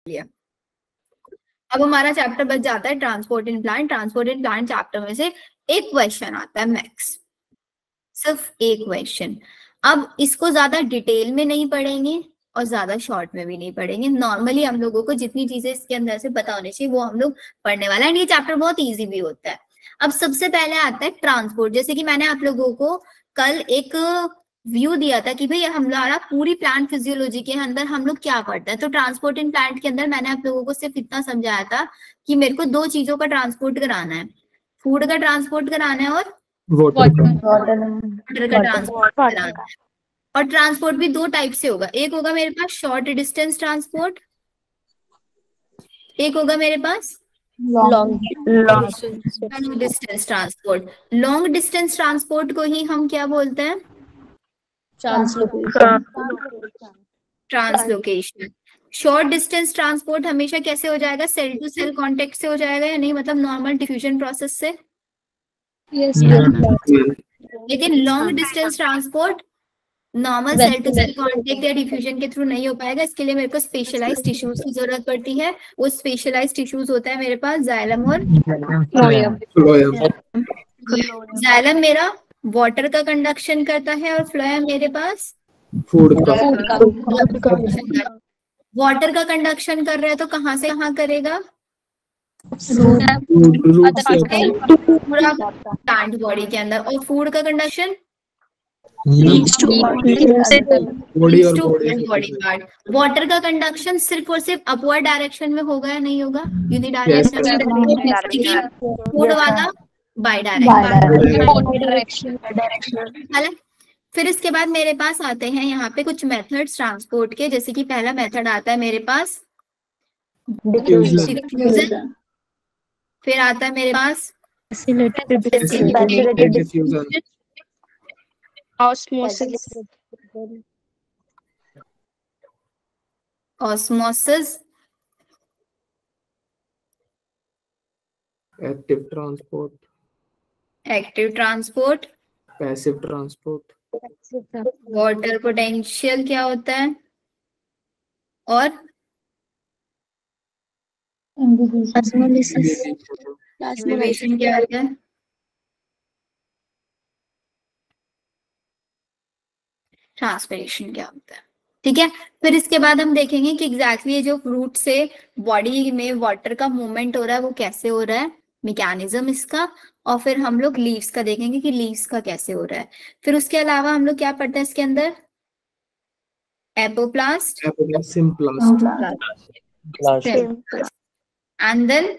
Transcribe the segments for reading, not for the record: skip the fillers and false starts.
लिया। अब हमारा चैप्टर बच जाता है transport in plant. Transport in plant chapter में से एक क्वेश्चन आता है मैक्स, सिर्फ एक क्वेश्चन। अब इसको ज्यादा डिटेल में नहीं पढ़ेंगे और ज्यादा शॉर्ट में भी नहीं पढ़ेंगे। नॉर्मली हम लोगों को जितनी चीजें इसके अंदर से पता होनी चाहिए वो हम लोग पढ़ने वाला है। एंड ये चैप्टर बहुत इजी भी होता है। अब सबसे पहले आता है ट्रांसपोर्ट। जैसे कि मैंने आप लोगों को कल एक व्यू दिया था कि भाई हमारा पूरी प्लांट फिजियोलॉजी के अंदर हम लोग क्या पढ़ते हैं। तो ट्रांसपोर्ट इन प्लांट के अंदर मैंने आप लोगों को सिर्फ इतना समझाया था कि मेरे को दो चीजों का ट्रांसपोर्ट कराना है, फूड का ट्रांसपोर्ट कराना है और वाटर का ट्रांसपोर्ट कराना है। और ट्रांसपोर्ट भी दो टाइप से होगा, एक होगा मेरे पास शॉर्ट डिस्टेंस ट्रांसपोर्ट, एक होगा मेरे पास long distance transport. Long distance transport को ही हम क्या बोलते हैं? ट्रांसलोकेशन। शॉर्ट डिस्टेंस ट्रांसपोर्ट हमेशा कैसे हो जाएगा? सेल टू सेल कांटेक्ट से हो जाएगा या नहीं, मतलब नॉर्मल डिफ्यूजन प्रोसेस से। लेकिन long distance transport normal cell to cell contact या डिफ्यूजन के थ्रू नहीं हो पाएगा। इसके लिए मेरे को स्पेशलाइज्ड टिश्यूज की जरूरत पड़ती है। वो स्पेशलाइज्ड टिश्यूज होता है मेरे पास जाइलम और फ्लोएम। जाइलम मेरा वाटर का कंडक्शन करता है और फ्लोएम मेरे पास फूड का। वाटर का कंडक्शन कर रहा है तो कहाँ से कहाँ करेगा? पूरा प्लांट बॉडी के अंदर। और फूड का कंडक्शन बॉडी पार्ट। वाटर का कंडक्शन सिर्फ और सिर्फ अपवर्ड डायरेक्शन में होगा या नहीं होगा? यूनिडायरेक्शनल। फूड वाला बाय डायरेक्शन। फिर इसके बाद मेरे पास आते हैं यहाँ पे कुछ मेथड्स ट्रांसपोर्ट के। जैसे कि पहला मेथड आता है मेरे पास डिफ्यूजन। फिर आता है मेरे पास osmosis. Active transport. Passive transport. Water potential क्या होता है? और एब्जॉर्प्शन क्या होता है? ट्रांसपिरेशन क्या होता है? ठीक है। फिर इसके बाद हम देखेंगे कि एग्जैक्टली जो रूट से बॉडी में वाटर का मूवमेंट हो रहा है वो कैसे हो रहा है, मैकेनिज्म इसका। और फिर हम लोग लीव्स का देखेंगे कि लीव्स का कैसे हो रहा है। फिर उसके अलावा हम लोग क्या पढ़ते हैं इसके अंदर? Apoplast and then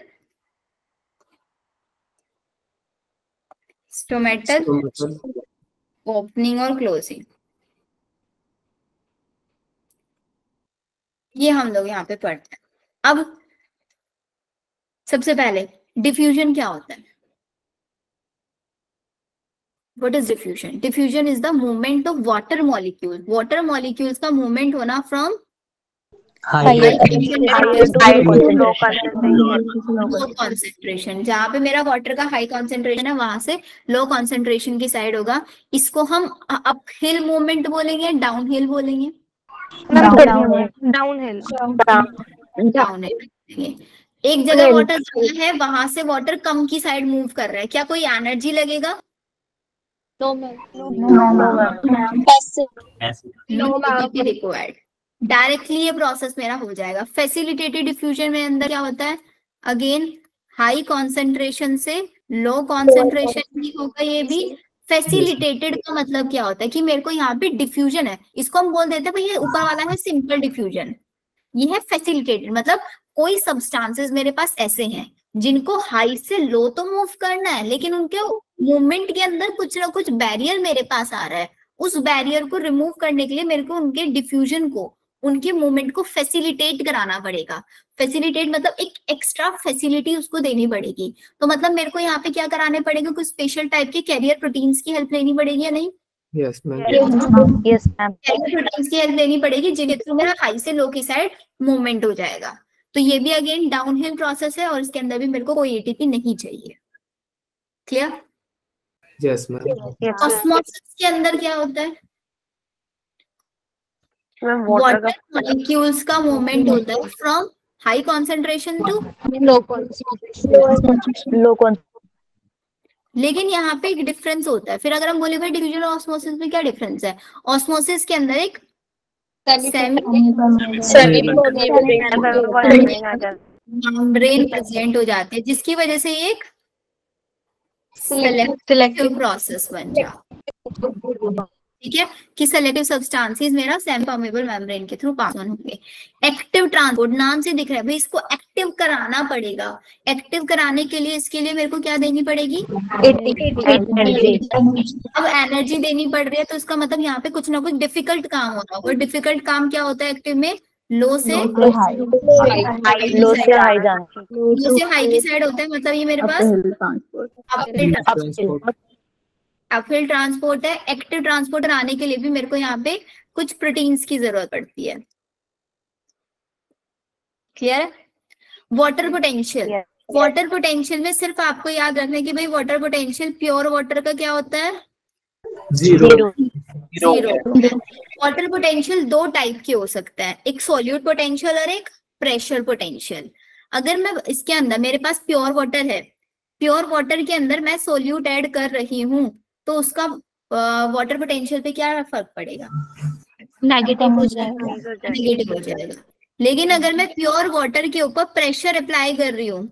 stomatal opening और क्लोजिंग। ये हम लोग यहाँ पे पढ़ते हैं। अब सबसे पहले डिफ्यूजन क्या होता है? What is diffusion? Diffusion is the movement of water molecules. Water molecules का movement होना from high concentration। जहाँ पे मेरा वाटर का हाई कॉन्सेंट्रेशन है वहां से लो कॉन्सेंट्रेशन की साइड होगा। इसको हम अप हिल मूवमेंट बोलेंगे, डाउन हिल बोलेंगे? Down hill. एक जगह वाटर ज्यादा है वहां से वाटर कम की साइड मूव कर रहा है, क्या कोई एनर्जी लगेगा? रिक्वायर्ड। डायरेक्टली ये प्रोसेस मेरा हो जाएगा। फैसिलिटेटेड डिफ्यूजन में अंदर क्या होता है? अगेन हाई कॉन्सेंट्रेशन से लो कॉन्सेंट्रेशन भी होगा। ये भी फैसिलिटेटेड का मतलब क्या होता है कि मेरे को यहाँ पे डिफ्यूजन है, इसको हम बोल देते हैं भाई ये ऊपर वाला है सिंपल डिफ्यूजन। ये है फैसिलिटेटेड, मतलब कोई सब्सटेंसेस मेरे पास ऐसे हैं जिनको हाई से लो तो मूव करना है लेकिन उनके मूवमेंट के अंदर कुछ ना कुछ बैरियर मेरे पास आ रहा है। उस बैरियर को रिमूव करने के लिए मेरे को उनके डिफ्यूजन को, उनके मूवमेंट को फैसिलिटेट कराना पड़ेगा। फैसिलिटेट मतलब एक एक्स्ट्रा फैसिलिटी उसको देनी पड़ेगी। तो मतलब मेरे को यहाँ पे क्या कराने पड़ेगा? कुछ स्पेशल टाइप के कैरियर प्रोटीन्स की हेल्प लेनी पड़ेगी या नहीं? Yes ma'am. प्रोटीन्स की हेल्प लेनी पड़ेगी जिनके थ्रू मेरा हाई से लो की साइड मूवमेंट हो जाएगा। तो ये भी अगेन डाउनहिल प्रोसेस है और इसके अंदर भी मेरे को कोई एटीपी नहीं चाहिए। क्लियर? Yes ma'am. ऑस्मोसिस के अंदर क्या होता है? वाटर मॉलिक्यूल्स का मूवमेंट होता है from high concentration to low concentration. लेकिन यहाँ पे एक डिफरेंस होता है। फिर अगर हम बोले भाई डिफ्यूजन और ऑस्मोसिस में क्या डिफरेंस है, ऑस्मोसिस के अंदर एक मेम्ब्रेन प्रेजेंट हो जाते हैं, जिसकी वजह से एक सिलेक्टिव प्रोसेस बन जाता, ठीक है, कि सेलेक्टिव सब्सटेंसेस मेरा सेमी परमेबल मेम्ब्रेन के थ्रू पास ऑन होंगे। एक्टिव ट्रांसपोर्ट, नाम से दिख रहा है भाई इसको एक्टिव कराना पड़ेगा। एक्टिव कराने के लिए इसके लिए मेरे को क्या देनी पड़ेगी, अब एनर्जी देनी पड़ रही है, तो इसका मतलब यहाँ पे कुछ ना कुछ डिफिकल्ट काम हो रहा होगा। डिफिकल्ट काम क्या होता है एक्टिव में, लो से हाई की साइड होता है, मतलब ये मेरे पास अपहिल ट्रांसपोर्ट है। एक्टिव ट्रांसपोर्टर आने के लिए भी मेरे को यहाँ पे कुछ प्रोटीन्स की जरूरत पड़ती है। क्लियर है? वाटर पोटेंशियल, वाटर पोटेंशियल में सिर्फ आपको याद रखना है कि भाई वाटर पोटेंशियल प्योर वाटर का क्या होता है, जीरो। वाटर पोटेंशियल दो टाइप के हो सकता है, एक सॉल्यूट पोटेंशियल और एक प्रेशर पोटेंशियल। अगर मैं इसके अंदर मेरे पास प्योर वाटर है, प्योर वाटर के अंदर मैं सोल्यूट ऐड कर रही हूँ, तो उसका वाटर पोटेंशियल पे क्या फर्क पड़ेगा, नेगेटिव हो जाएगा। लेकिन अगर मैं प्योर वाटर के ऊपर प्रेशर अप्लाई कर रही हूँ,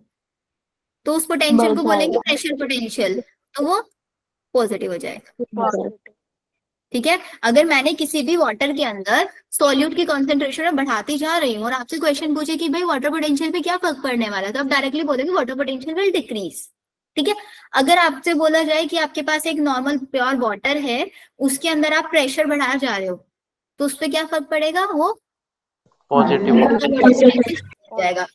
तो उस पोटेंशियल को बोलेंगे प्रेशर पोटेंशियल, तो वो पॉजिटिव हो जाएगा। ठीक है, अगर मैंने किसी भी वाटर के अंदर सॉल्यूट की कॉन्सेंट्रेशन में बढ़ाती जा रही हूँ और आपसे क्वेश्चन पूछे कि भाई वाटर पोटेंशियल पे क्या फर्क पड़ने वाला है, तो आप डायरेक्टली बोलेंगे वाटर पोटेंशियल विल डिक्रीज। ठीक है, अगर आपसे बोला जाए कि आपके पास एक नॉर्मल प्योर वाटर है, उसके अंदर आप प्रेशर बढ़ा जा रहे हो, तो उस पर क्या फर्क पड़ेगा, वो पॉजिटिव जाएगा।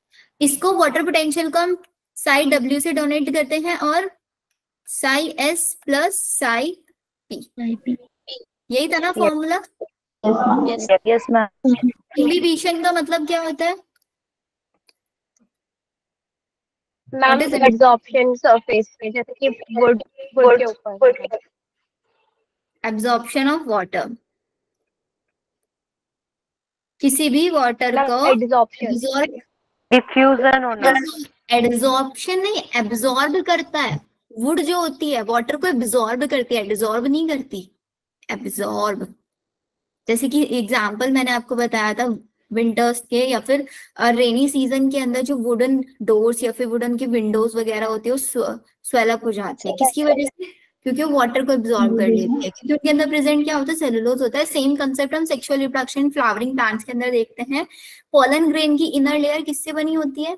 इसको वाटर पोटेंशियल को हम साई डब्ल्यू से डोनेट करते हैं और Sai S plus psi P, यही था ना फॉर्मूला। Yes ma'am. इनहिबिशन का मतलब क्या होता है मैम, एब्जॉर्प्शन सरफेस पे, जैसे कि वुड के ऊपर, एब्जॉर्प्शन ऑफ वाटर, किसी भी वाटर को डिफ्यूजन होना, एब्जॉर्प्शन नहीं, एब्जॉर्ब करता है। वुड जो होती है वाटर को एब्जॉर्ब करती है, डिसॉल्व नहीं करती, एब्जॉर्ब। जैसे कि एग्जांपल मैंने आपको बताया था विंटर्स के या फिर रेनी सीजन के अंदर जो वुडन डोर्स या फिर वुडन की विंडोज वगैरह होती है वो स्वेल अप हो जाती है, किसकी वजह से, क्योंकि वो वाटर को एब्जॉर्ब कर लेती है, क्योंकि उनके अंदर प्रेजेंट क्या होता है, सेलुलोज होता है। सेम कंसेप्ट हम सेक्सुअल रिप्रोडक्शन फ्लावरिंग प्लांट्स के अंदर देखते हैं। पोलन ग्रेन की इनर लेयर किससे बनी होती है,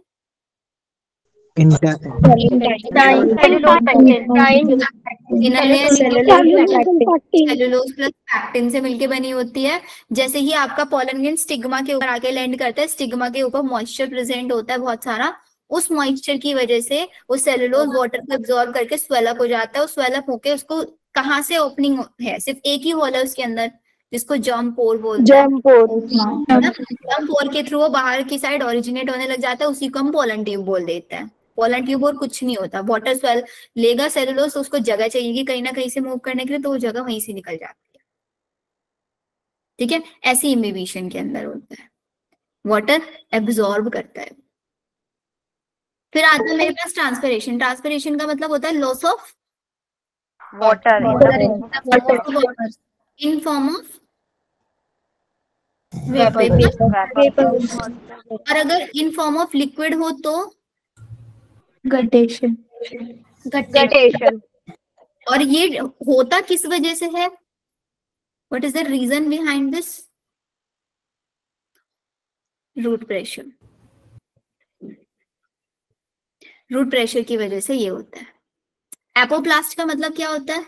सेलुलोज प्लस पैक्टिन से मिलके बनी होती है। जैसे ही आपका पोलन ग्रेन स्टिग्मा के ऊपर आके लैंड करता है, स्टिग्मा के ऊपर मॉइस्चर प्रेजेंट होता है बहुत सारा, उस मॉइस्चर की वजह से वो सेलुलोज वाटर को एब्जॉर्ब करके स्वेलअप हो जाता है। स्वेल अप होके उसको कहाँ से ओपनिंग है, सिर्फ एक ही होल है उसके अंदर, जिसको जर्म पोर बोलते हैं। जर्म पोर के थ्रू वो बाहर की साइड ओरिजिनेट होने लग जाता है, उसी को हम पोलन ट्यूब बोल देते हैं। पोलन ट्यूब और कुछ नहीं होता, वाटर स्वेल लेगा सेलुलोज, तो उसको जगह चाहिए कहीं ना कहीं से मूव करने के लिए, तो वो जगह वहीं से निकल जाती है। ठीक है, ऐसी इम्बिबिशन के अंदर होता है, वाटर एब्जॉर्ब करता है। फिर आता है मेरे पास ट्रांसपिरेशन। ट्रांसपिरेशन का मतलब होता है loss of water in form of और अगर इन फॉर्म ऑफ लिक्विड हो तो गटेशन। और ये होता किस वजह से है, what is the reason behind this, root pressure. Root pressure की वजह से ये होता है। एपोप्लास्ट का मतलब क्या होता है,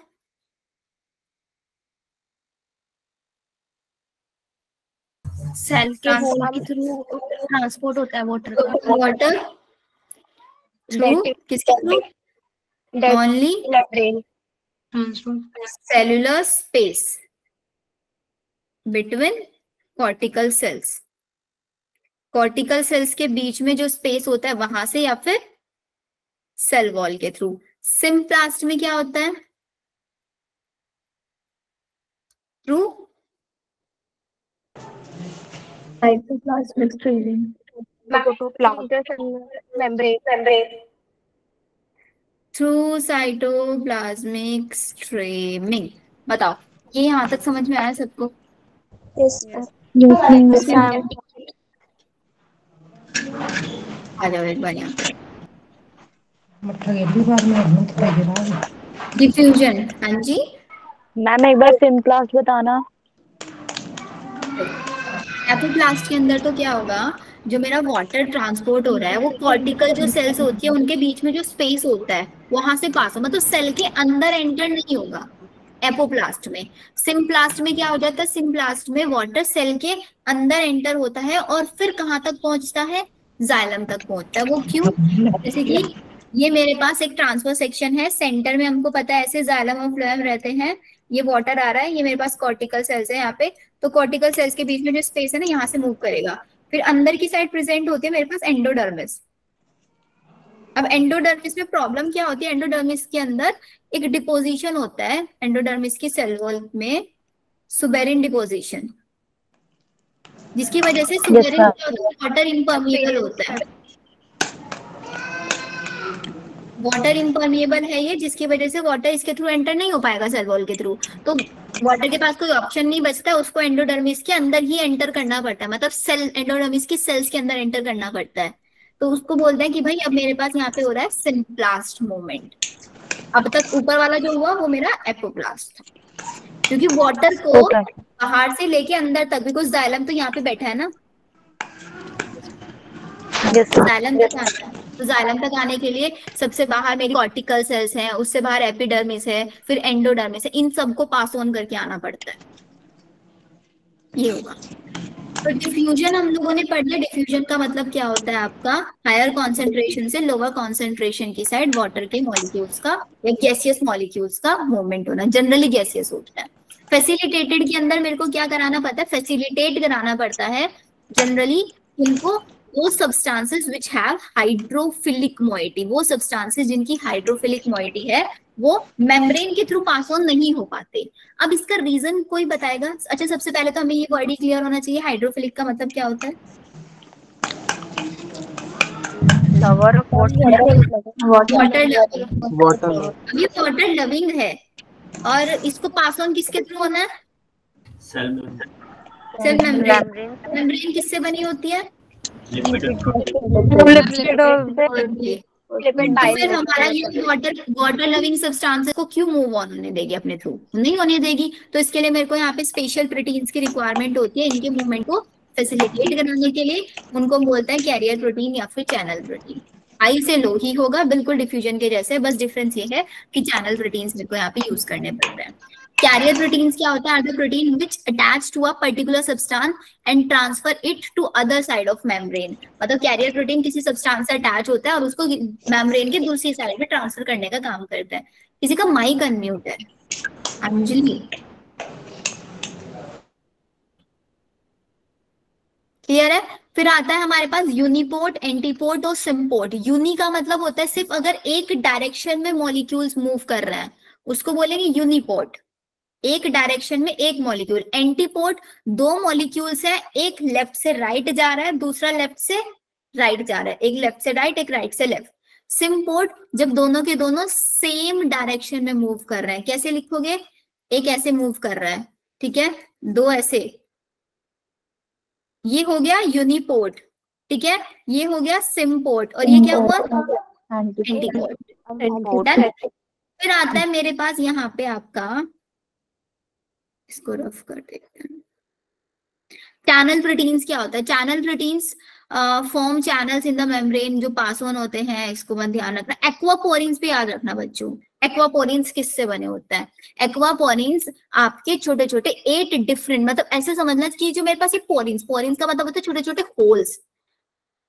सेल के होल के थ्रू ट्रांसपोर्ट होता है वाटर का, वाटर थ्रू किसके थ्रू, only cellular space between cortical cells. Cortical cells के बीच में जो स्पेस होता है वहां से, या फिर सेल वॉल के थ्रू। सिम्प्लास्ट में क्या होता है, through cytoplasmic freezing. to membrane. Through cytoplasmic streaming. बताओ, ये यहाँ तक समझ में आया सबको? आ जाओ एक बार यहाँ पे। डिफ्यूजन, हाँ जी। मैम एक बार सिम्प्लास्ट बताना। एपोप्लास्ट के अंदर तो क्या होगा, जो मेरा वाटर ट्रांसपोर्ट हो रहा है वो कॉर्टिकल जो सेल्स होती है उनके बीच में जो स्पेस होता है वहां से पास हो, मतलब सेल के अंदर एंटर नहीं होगा एपोप्लास्ट में। सिम्प्लास्ट में क्या हो जाता है, सिम्प्लास्ट में वाटर सेल के अंदर एंटर होता है और फिर कहाँ तक पहुंचता है, जाइलम तक पहुंचता है। वो क्यों? जैसे कि ये मेरे पास एक ट्रांसफर सेक्शन है, सेंटर में हमको पता है ऐसे जाइलम और फ्लोएम रहते हैं, ये वाटर आ रहा है, ये मेरे पास कॉर्टिकल सेल्स है यहाँ पे, तो कॉर्टिकल सेल्स के बीच में जो स्पेस है ना यहाँ से मूव करेगा। फिर अंदर की साइड प्रेजेंट होती है मेरे पास एंडोडर्मिस। अब एंडोडर्मिस में प्रॉब्लम क्या होती है, एंडोडर्मिस के अंदर एक डिपोजिशन होता है, एंडोडर्मिस की सेल वॉल में सुबेरिन डिपोजिशन, जिसकी वजह से सुबेरिन वाटर इम्पर्मिएबल होता है। वाटर इम्पर्मिएबल है ये, जिसकी वजह से वाटर इसके थ्रू एंटर नहीं हो पाएगा सेल वॉल के थ्रू, तो वाटर के पास कोई ऑप्शन नहीं बचता है, उसको एंडोडर्मिस के अंदर ही एंटर करना पड़ता है, मतलब सेल एंडोडर्मिस की सेल्स के अंदर एंटर करना पड़ता है। तो उसको बोलते हैं कि भाई अब मेरे पास यहाँ पे हो रहा है सिम्प्लास्ट मूवमेंट। अब तक ऊपर वाला जो हुआ वो मेरा एपोप्लास्ट, क्योंकि वाटर को बाहर से लेके अंदर तक, बिकॉज जाइलम तो यहाँ पे बैठा है ना, जाइलम तक आना है, तो जाइलम तक आने के लिए सबसे बाहर मेरी कॉर्टिकल सेल्स हैं, उससे बाहर एपिडर्मिस है, फिर एंडोडर्मिस है, इन सबको पास ऑन करके आना पड़ता है, ये होगा। तो डिफ्यूजन हम लोगों ने पढ़ लिया। डिफ्यूजन का मतलब क्या होता है आपका, हायर कॉन्सेंट्रेशन से लोअर कॉन्सेंट्रेशन की साइड वाटर के मॉलिक्यूल्स का या गैसियस मॉलिक्यूल्स का मूवमेंट होना, जनरली गैसियस होता है। फैसिलिटेटेड के अंदर मेरे को क्या कराना पड़ता है, फैसिलिटेट कराना पड़ता है जनरली उनको वो substances which have hydrophilic moiety, वो सब्सटेंसेस जिनकी हाइड्रोफिलिक मोइटी है वो मेम्ब्रेन के थ्रू पास ऑन नहीं हो पाते। अब इसका रीजन कोई बताएगा? अच्छा, सबसे पहले तो हमें ये वर्ड ही क्लियर होना चाहिए, हाइड्रोफिलिक का मतलब क्या होता है? वाटर लविंग है, और इसको पास ऑन किसके थ्रू होना है? Cell membrane. मेम्ब्रेन किससे बनी होती है? फिर हमारा ये वाटर लविंग सब्सटेंसेस को क्यों मूव ऑन होने देगी अपने थ्रू? नहीं होने देगी। तो इसके लिए मेरे को यहाँ पे स्पेशल प्रोटीन्स की रिक्वायरमेंट होती है, इनके मूवमेंट को फैसिलिटेट कराने के लिए। उनको बोलते हैं कैरियर प्रोटीन या फिर चैनल प्रोटीन। हाई से लो ही होगा, बिल्कुल डिफ्यूजन के जैसे, बस डिफरेंस ये है कि चैनल प्रोटीन्स मेरे को यहाँ पे यूज करने पड़ रहे हैं। कैरियर प्रोटीन्स क्या होता है? Are the protein which attach to a particular substance and transfer it to other side of membrane. मतलब कैरियर प्रोटीन किसी सब्सटेंस से अटैच होता है और उसको मेम्ब्रेन के दूसरी साइड में ट्रांसफर करने का काम करता है। किसी का माइक अनम्यूट है, अंजलि। क्लियर है? फिर आता है हमारे पास यूनिपोर्ट, एंटीपोर्ट और सिम्पोर्ट। यूनि का मतलब होता है सिर्फ अगर एक डायरेक्शन में मॉलिक्यूल्स मूव कर रहे हैं उसको बोलेंगे यूनिपोर्ट, एक डायरेक्शन में एक मॉलिक्यूल। एंटीपोर्ट दो मॉलिक्यूल्स है, एक लेफ्ट से राइट जा रहा है, दूसरा लेफ्ट से राइट जा रहा है, एक लेफ्ट से राइट एक राइट से लेफ्ट। सिम्पोर्ट जब दोनों के दोनों सेम डायरेक्शन में मूव कर रहे हैं। कैसे लिखोगे? एक ऐसे मूव कर रहा है, ठीक है, दो ऐसे, ये हो गया यूनिपोर्ट, ठीक है, ये हो गया सिम्पोर्ट, और ये क्या हुआ? एंटीपोर्ट। फिर आता है मेरे पास यहाँ पे आपका, इसको रफ कर देते हैं, चैनल प्रोटीन्स। क्या होता है? Channel proteins form channels in the membrane जो पास ऑन होते हैं, इसको मन ध्यान रखना। एक्वापोरिन्स भी याद रखना बच्चों। एक्वापोरिन्स किससे बने होता है? एक्वापोरिन्स आपके छोटे छोटे 8 डिफरेंट, मतलब ऐसे समझना कि जो मेरे पास ये पोरिन्स, पोरिन्स का मतलब होता है छोटे छोटे होल्स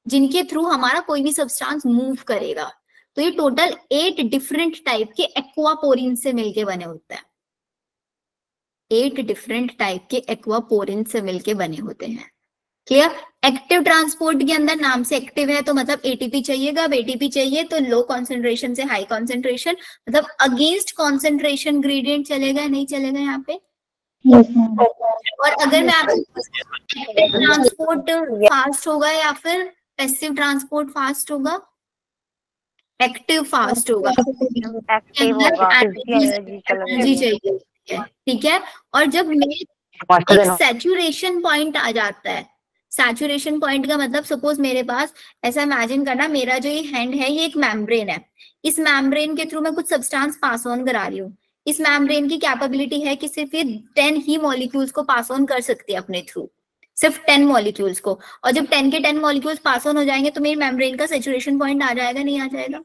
जिनके थ्रू हमारा कोई भी सब्सटेंस मूव करेगा। तो ये टोटल 8 डिफरेंट टाइप के एक्वापोरिन से मिलके बने होता है। 8 डिफरेंट टाइप के एक्वापोरिन से मिलके बने होते हैं। क्लियर? एक्टिव ट्रांसपोर्ट के अंदर नाम से एक्टिव है तो मतलब एटीपी चाहिएगा। अब एटीपी चाहिए तो लो कॉन्सेंट्रेशन से हाई कॉन्सेंट्रेशन, मतलब अगेंस्ट कॉन्सेंट्रेशन ग्रेडियंट चलेगा, नहीं चलेगा यहाँ पे? और अगर मैं आपको ट्रांसपोर्ट फास्ट होगा या फिर पैसिव ट्रांसपोर्ट फास्ट होगा, एक्टिव फास्ट होगा, एक्टिव होगा, एनर्जी चल एनर्जी रही है। चाहिए, ठीक है। और जब एक सैचुरेशन पॉइंट आ जाता है, सैचुरेशन पॉइंट का मतलब सपोज मेरे पास, ऐसा इमेजिन करना मेरा जो ये हैंड है ये एक मेम्ब्रेन है, इस मेम्ब्रेन के थ्रू मैं कुछ सब्सटेंस पास ऑन करा रही हूँ, इस मेम्ब्रेन की कैपेबिलिटी है कि सिर्फ ये 10 ही मॉलिक्यूल्स को पास ऑन कर सकती है अपने थ्रू, सिर्फ 10 मॉलिक्यूल्स को, और जब 10 के 10 मॉलिक्यूल्स पास ऑन हो जाएंगे तो मेरी मेम्ब्रेन का सैचुरेशन पॉइंट आ जाएगा, नहीं आ जाएगा?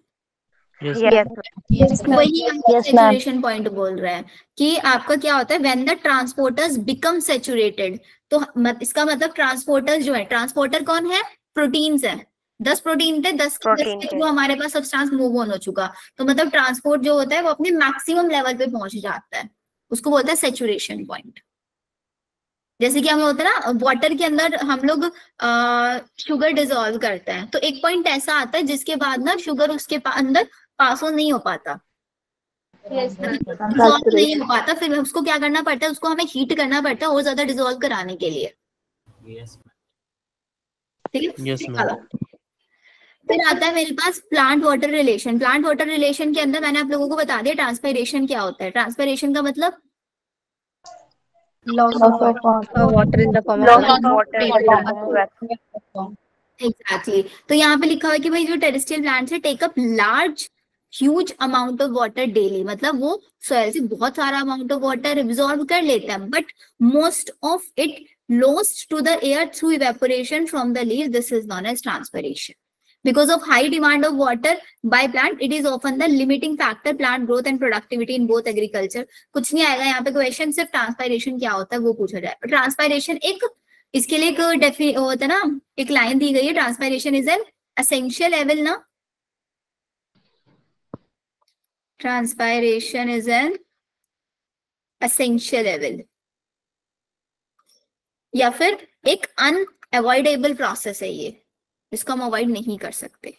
वही सैचुरेशन पॉइंट बोल रहा है कि आपका क्या होता है, when the transporters become saturated, तो इसका मतलब ट्रांसपोर्टर्स जो है, ट्रांसपोर्टर कौन है, प्रोटीन्स है, 10 प्रोटीन थे, 10 के थ्रू हमारे पास सब्सटेंस मूव ऑन हो चुका, तो मतलब ट्रांसपोर्ट जो होता है वो अपने मैक्सिमम लेवल पे पहुंच जाता है, उसको बोलते हैं सैचुरेशन पॉइंट। जैसे कि हमें होता है ना वाटर के अंदर हम लोग शुगर डिसॉल्व करते हैं, तो एक पॉइंट ऐसा आता है जिसके बाद ना शुगर उसके अंदर पास ऑन नहीं हो पाता, डिसॉल्व नहीं हो पाता, फिर उसको क्या करना पड़ता है, उसको हमें हीट करना पड़ता है और ज्यादा डिसॉल्व कराने के लिए, ठीक है। फिर आता है मेरे पास plant water relation. Plant water relation के अंदर मैंने आप लोगों को बता दिया ट्रांसपायरेशन क्या होता है। ट्रांसपायरेशन का मतलब loss of water in the form of exactly. तो यहाँ पे लिखा हुआ है कि भाई जो टेरेस्ट्रियल प्लांट्स है take up large huge amount of water daily, मतलब वो सॉइल से बहुत सारा अमाउंट ऑफ वाटर एब्जॉर्ब कर लेते हैं, but most of it lost to the air through evaporation from the leaves, this is known as transpiration. Because of high demand of water by plant, it is often the limiting factor plant growth and productivity in both agriculture। कुछ नहीं आएगा यहाँ पे question, सिर्फ transpiration क्या होता है वो पूछा जाए। ट्रांसपायरेशन एक, इसके लिए एक होता है ना, एक लाइन दी गई है, transpiration is an essential evil ना, transpiration is an essential evil, या फिर एक अनअवॉइडेबल प्रोसेस है ये, इसको हम अवॉइड नहीं कर सकते।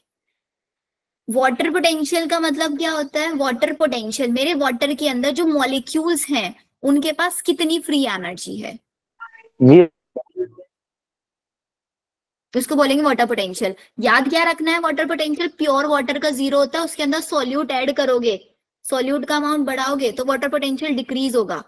वाटर पोटेंशियल का मतलब क्या होता है, वाटर पोटेंशियल मेरे वाटर के अंदर जो मॉलिक्यूल्स हैं उनके पास कितनी फ्री एनर्जी है, उसको बोलेंगे वाटर पोटेंशियल। याद क्या रखना है, वाटर पोटेंशियल प्योर वाटर का 0 होता है, उसके अंदर सॉल्यूट ऐड करोगे, सॉल्यूट का अमाउंट बढ़ाओगे तो वाटर पोटेंशियल डिक्रीज होगा,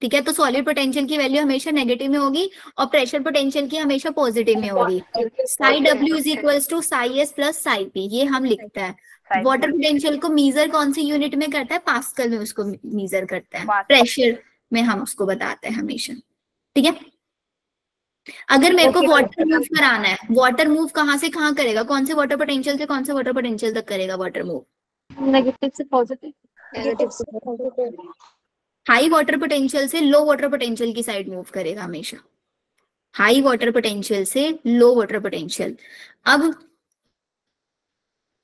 ठीक है। तो सॉलिड पोटेंशियल की वैल्यू हमेशा नेगेटिव में होगी और प्रेशर पोटेंशियल की हमेशा पॉजिटिव में होगी। Psi W is equals to psi S plus psi P, ये हम लिखता है। वाटर पोटेंशियल को मीजर कौन सी यूनिट में करता है, पास्कल में उसको मीजर करता है, प्रेशर में हम उसको बताते हैं हमेशा, ठीक है। अगर मेरे को वाटर मूव कराना है, वाटर मूव कहाँ से कहाँ करेगा, कौन से वाटर पोटेंशियल से कौन से वाटर पोटेंशियल तक करेगा वाटर मूव, नेगेटिव से पॉजिटिव, हाई वाटर पोटेंशियल से लो वाटर पोटेंशियल की साइड मूव करेगा हमेशा, हाई वाटर पोटेंशियल से लो वाटर पोटेंशियल। अब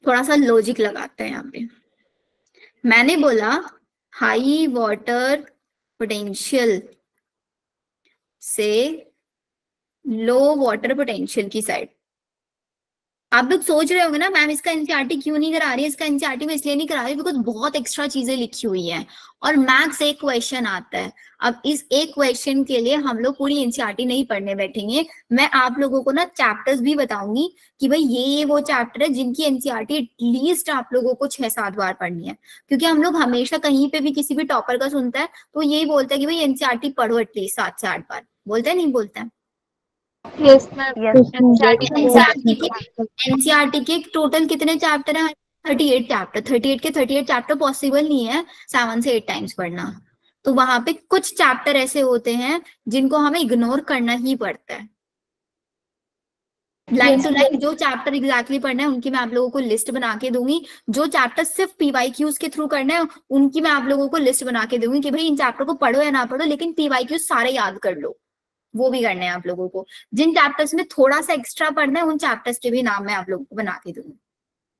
थोड़ा सा लॉजिक लगाते हैं यहाँ पे, मैंने बोला हाई वाटर पोटेंशियल से लो वाटर पोटेंशियल की साइड। आप लोग सोच रहे होंगे ना मैम इसका एनसीईआरटी क्यों नहीं करा रही है, इसका एनसीईआरटी में इसलिए नहीं करा रही बिकॉज बहुत एक्स्ट्रा चीजें लिखी हुई हैं और मैथ्स एक क्वेश्चन आता है। अब इस एक क्वेश्चन के लिए हम लोग पूरी एनसीईआरटी नहीं पढ़ने बैठेंगे, मैं आप लोगों को ना चैप्टर्स भी बताऊंगी कि भाई ये वो चैप्टर है जिनकी एनसीईआरटी एटलीस्ट आप लोगों को 6-7 बार पढ़नी है, क्योंकि हम लोग हमेशा कहीं पे भी किसी भी टॉपर का सुनता है तो यही बोलता है कि भाई एनसीईआरटी पढ़ो एटलीस्ट 7 से 8 बार, बोलता है नहीं बोलता है। एनसीईआरटी के टोटल कितने चैप्टर है, 38 चैप्टर, 38 के 38 चैप्टर पॉसिबल नहीं है 7 से 8 टाइम्स पढ़ना, तो वहां पे कुछ चैप्टर ऐसे होते हैं जिनको हमें इग्नोर करना ही पड़ता है। लाइन टू लाइन जो चैप्टर एग्जैक्टली पढ़ना है उनकी मैं आप लोगों को लिस्ट बना के दूंगी, जो चैप्टर सिर्फ पीवाईक्यूज के थ्रू करना है उनकी मैं आप लोगों को लिस्ट बना के दूंगी कि भाई इन चैप्टर को पढ़ो या ना पढ़ो लेकिन पीवाईक्यूज सारे याद कर लो, वो भी करने हैं आप लोगों को। जिन चैप्टर्स में थोड़ा सा एक्स्ट्रा पढ़ना है उन चैप्टर्स के भी नाम मैं आप लोगों को बना के दूंगी,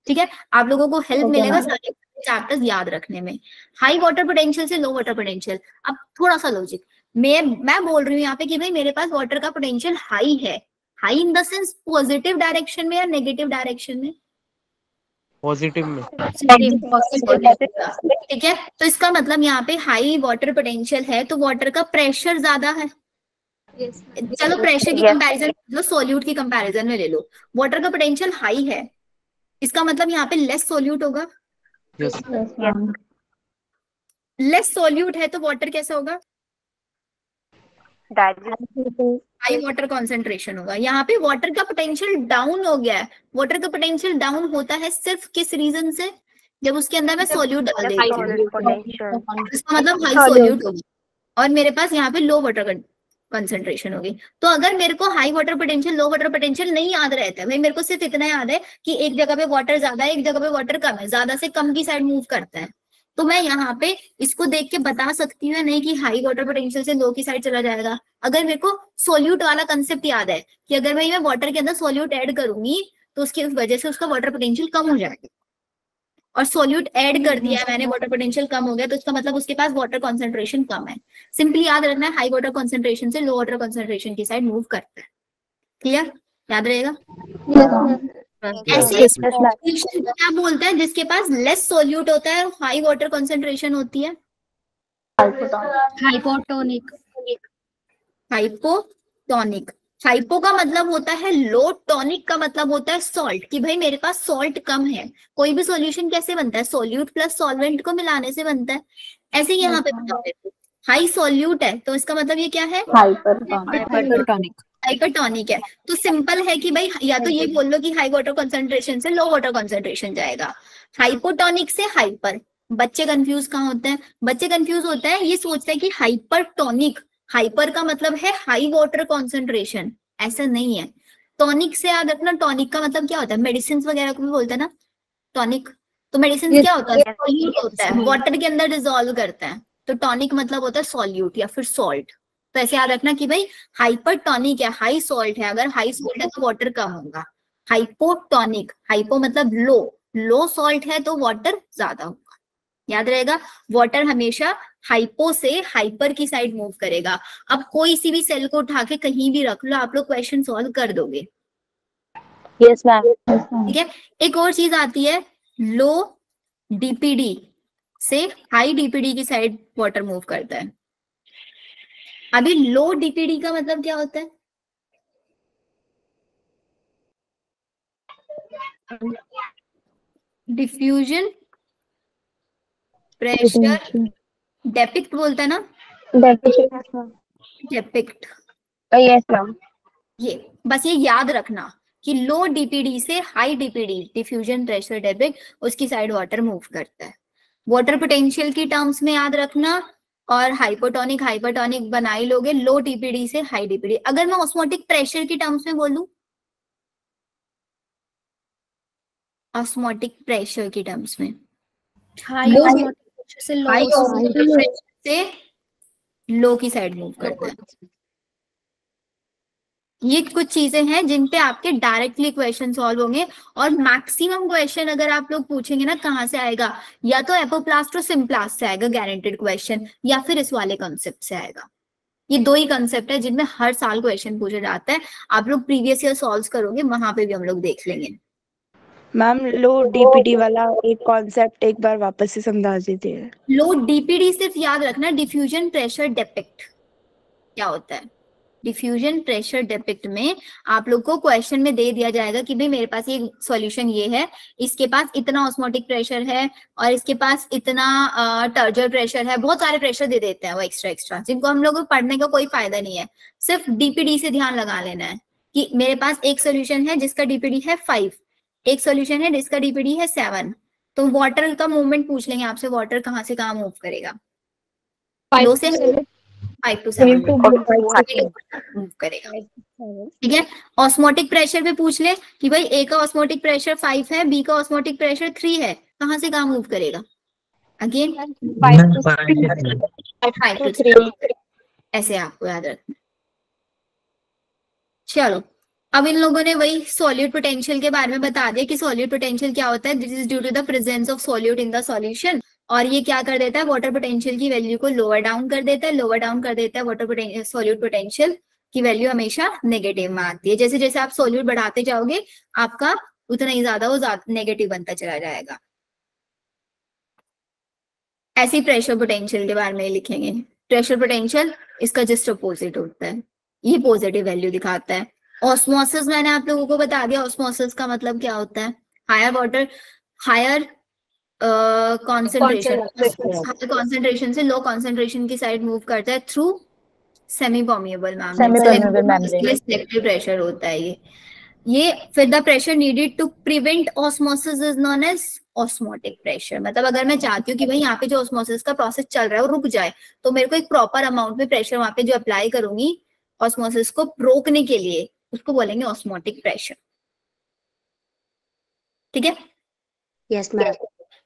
ठीक है। आप लोगों को हेल्प मिलेगा सारे चैप्टर्स याद रखने में। हाई वाटर पोटेंशियल से लो वाटर पोटेंशियल, अब थोड़ा सा लॉजिक, मैं बोल रही हूँ यहाँ पे कि भाई मेरे पास वाटर का पोटेंशियल हाई है, high in the sense positive direction में या नेगेटिव डायरेक्शन में, पॉजिटिव में, ठीक है। तो इसका मतलब यहाँ पे हाई वाटर पोटेंशियल है तो वाटर का प्रेशर ज्यादा है, चलो प्रेशर की Yes. कंपैरिजन लो, सॉल्यूट की कंपैरिजन में ले लो। वाटर का पोटेंशियल हाई है, इसका मतलब यहाँ पे लेस सॉल्यूट होगा। Yes. Yes. लेस सॉल्यूट है तो वाटर कैसा होगा? Digest. हाई वाटर कॉन्सेंट्रेशन होगा। यहाँ पे वाटर का पोटेंशियल डाउन हो गया है। वाटर का पोटेंशियल डाउन होता है सिर्फ किस रीजन से? जब उसके अंदर मैं सॉल्यूट डाल देती हूँ, Solid potential. इसका मतलब हाई सॉल्यूट होगी और मेरे पास यहाँ पे लो वाटर कंसंट्रेशन होगी। तो अगर मेरे को हाई वाटर पोटेंशियल लो वाटर पोटेंशियल नहीं याद रहता है भाई, मेरे को सिर्फ इतना याद है कि एक जगह पे वाटर ज्यादा है, एक जगह पे वाटर कम है, ज्यादा से कम की साइड मूव करता है, तो मैं यहाँ पे इसको देख के बता सकती हूँ नहीं कि हाई वाटर पोटेंशियल से लो की साइड चला जाएगा। अगर मेरे को सोल्यूट वाला कंसेप्ट याद है कि अगर मैं वाटर के अंदर सोल्यूट ऐड करूंगी तो उसकी वजह से उसका वाटर पोटेंशियल कम हो जाएगा, और सोल्यूट ऐड कर दिया मैंने, वाटर पोटेंशियल कम हो गया, तो इसका मतलब उसके पास वाटर कॉन्सेंट्रेशन कम है। सिंपली याद रखना है हाई वाटर कॉन्सेंट्रेशन से लो वाटर कॉन्सेंट्रेशन की साइड मूव करता है। क्लियर? याद रहेगा? ऐसे solution को क्या बोलते हैं जिसके पास लेस सोल्यूट होता है और हाई वाटर कॉन्सेंट्रेशन होती है? हाइपोटोनिक। हाइपोटोनिक। हाइपो का मतलब होता है लो, टॉनिक का मतलब होता है सॉल्ट, कि भाई मेरे पास सॉल्ट कम है। कोई भी सॉल्यूशन कैसे बनता है? सोल्यूट प्लस सॉल्वेंट को मिलाने से बनता है। ऐसे ही यहाँ पे हाई सोल्यूट है तो इसका मतलब ये क्या है? हाइपरटोनिक। हाइपरटोनिक है। तो सिंपल है कि भाई या तो ये बोल लो कि हाई वाटर कंसंट्रेशन से लो वाटर कंसंट्रेशन जाएगा, हाइपोटोनिक से हाइपर। बच्चे कंफ्यूज कहाँ होते हैं? बच्चे कंफ्यूज होते हैं, ये सोचते हैं कि हाइपरटोनिक, हाइपर का मतलब है हाई वाटर कॉन्सेंट्रेशन, ऐसा नहीं है। टॉनिक से याद रखना, टॉनिक का मतलब क्या होता है? मेडिसिन वगैरह को भी बोलते हैं ना टॉनिक। तो मेडिसिन क्या होता है? सॉल्यूट होता है, वाटर के अंदर डिसॉल्व करता है। तो टॉनिक मतलब होता है सॉल्यूट या फिर सॉल्ट। तो ऐसे याद रखना कि भाई हाइपरटोनिक है, हाई सॉल्ट है, अगर हाई सॉल्ट है तो वाटर कम होगा। हाइपोटोनिक, हाइपो मतलब लो, लो सॉल्ट है तो वाटर ज्यादा होगा। याद रहेगा, वाटर हमेशा हाइपो से हाइपर की साइड मूव करेगा। अब कोई सी भी सेल को उठा के कहीं भी रख लो, आप लोग क्वेश्चन सॉल्व कर दोगे। Yes, ma'am. ठीक है। एक और चीज आती है, लो डीपीडी से हाई डीपीडी की साइड वाटर मूव करता है। अभी लो डीपीडी का मतलब क्या होता है? डिफ्यूजन प्रेशर डेपिक्ट बोलता है ना, डेपिक्ट। Yes, ma'am. ये बस ये याद रखना कि लो डीपीडी से high DPD, diffusion pressure depict, उसकी साइड वाटर मूव करता है। वाटर पोटेंशियल की टर्म्स में याद रखना, और हाइपोटोनिक हाइपरटोनिक बना ही लोगे लो डीपीडी से हाई डीपीडी। अगर मैं ऑस्मोटिक प्रेशर की टर्म्स में बोलूं, ऑस्मोटिक प्रेशर की टर्म्स में हाई लो ऑस्मोटिक से लो प्रेशर से लो की साइड मूव करता है। ये कुछ चीजें हैं जिन पे आपके डायरेक्टली क्वेश्चन सॉल्व होंगे, और मैक्सिमम क्वेश्चन अगर आप लोग पूछेंगे ना कहाँ से आएगा, या तो एपोप्लास्ट और सिम्प्लास्ट से आएगा गारंटेड क्वेश्चन, या फिर इस वाले कंसेप्ट से आएगा। ये दो ही कंसेप्ट है जिनमें हर साल क्वेश्चन पूछा जाता है। आप लोग प्रीवियस ईयर सॉल्व करोगे, वहां पे भी हम लोग देख लेंगे। मैम लो डीपीटी वाला एक कॉन्सेप्ट एक बार वापस से समझा दीजिए। लो डीपीडी सिर्फ याद रखना, डिफ्यूजन प्रेशर डेपिक्ट क्या होता है। डिफ्यूजन प्रेशर डेपिक्ट में आप लोग को क्वेश्चन में दे दिया जाएगा कि भाई मेरे पास ये सॉल्यूशन ये है, इसके पास इतना ऑस्मोटिक प्रेशर है और इसके पास इतना टर्जर प्रेशर है, बहुत सारे प्रेशर दे देते हैं वो एक्स्ट्रा, जिनको हम लोग को पढ़ने का कोई फायदा नहीं है। सिर्फ डीपीडी से ध्यान लगा लेना है कि मेरे पास एक सोल्यूशन है जिसका डीपीडी है 5, एक सोल्यूशन है जिसका डीपीडी है 7। तो वाटर का मूवमेंट पूछ लेंगे आपसे, वाटर कहाँ से कहाँ मूव करेगा? लो से 5 to 7 मूव करेगा। ठीक है। ऑस्मोटिक प्रेशर पे पूछ ले कि भाई ए का ऑस्मोटिक प्रेशर 5 है, बी का ऑस्मोटिक प्रेशर 3 है, कहाँ से कहाँ मूव करेगा? अगेन 5 to 3, ऐसे आपको याद रखना। चलो, अब इन लोगों ने वही सॉल्यूट पोटेंशियल के बारे में बता दिया कि सॉल्यूट पोटेंशियल क्या होता है। This is due to the presence of solute in the solution, और ये क्या कर देता है? वाटर पोटेंशियल की वैल्यू को लोअर डाउन कर देता है, लोअर डाउन कर देता है वाटर सॉल्यूट पोटेंशियल की वैल्यू हमेशा नेगेटिव में आती है। जैसे जैसे आप सॉल्यूट बढ़ाते जाओगे आपका उतना ही ज्यादा वो नेगेटिव बनता चला जाएगा। ऐसी प्रेशर पोटेंशियल के बारे में लिखेंगे। प्रेशर पोटेंशियल इसका जस्ट अपोजिट होता है। ये पॉजिटिव वैल्यू दिखाता है। ऑस्मोसिस मैंने आप लोगों को बता दिया, ऑस्मोसिस का मतलब क्या होता है, higher water, higher concentration, high concentration से लो कॉन्सेंट्रेशन की साइड मूव करता है through semi permeable membrane, Semi-permeable membrane. Selective pressure होता है ये फिर the pressure needed to prevent osmosis is known as osmotic pressure. मतलब अगर मैं चाहती हूँ कि भाई यहाँ पे जो ऑस्मोसिस का प्रोसेस चल रहा है वो रुक जाए, तो मेरे को एक प्रॉपर अमाउंट में प्रेशर वहां पे जो अप्लाई करूंगी ऑस्मोसिस को रोकने के लिए, उसको बोलेंगे ऑस्मोटिक प्रेशर। ठीक है। Yes, ma'am.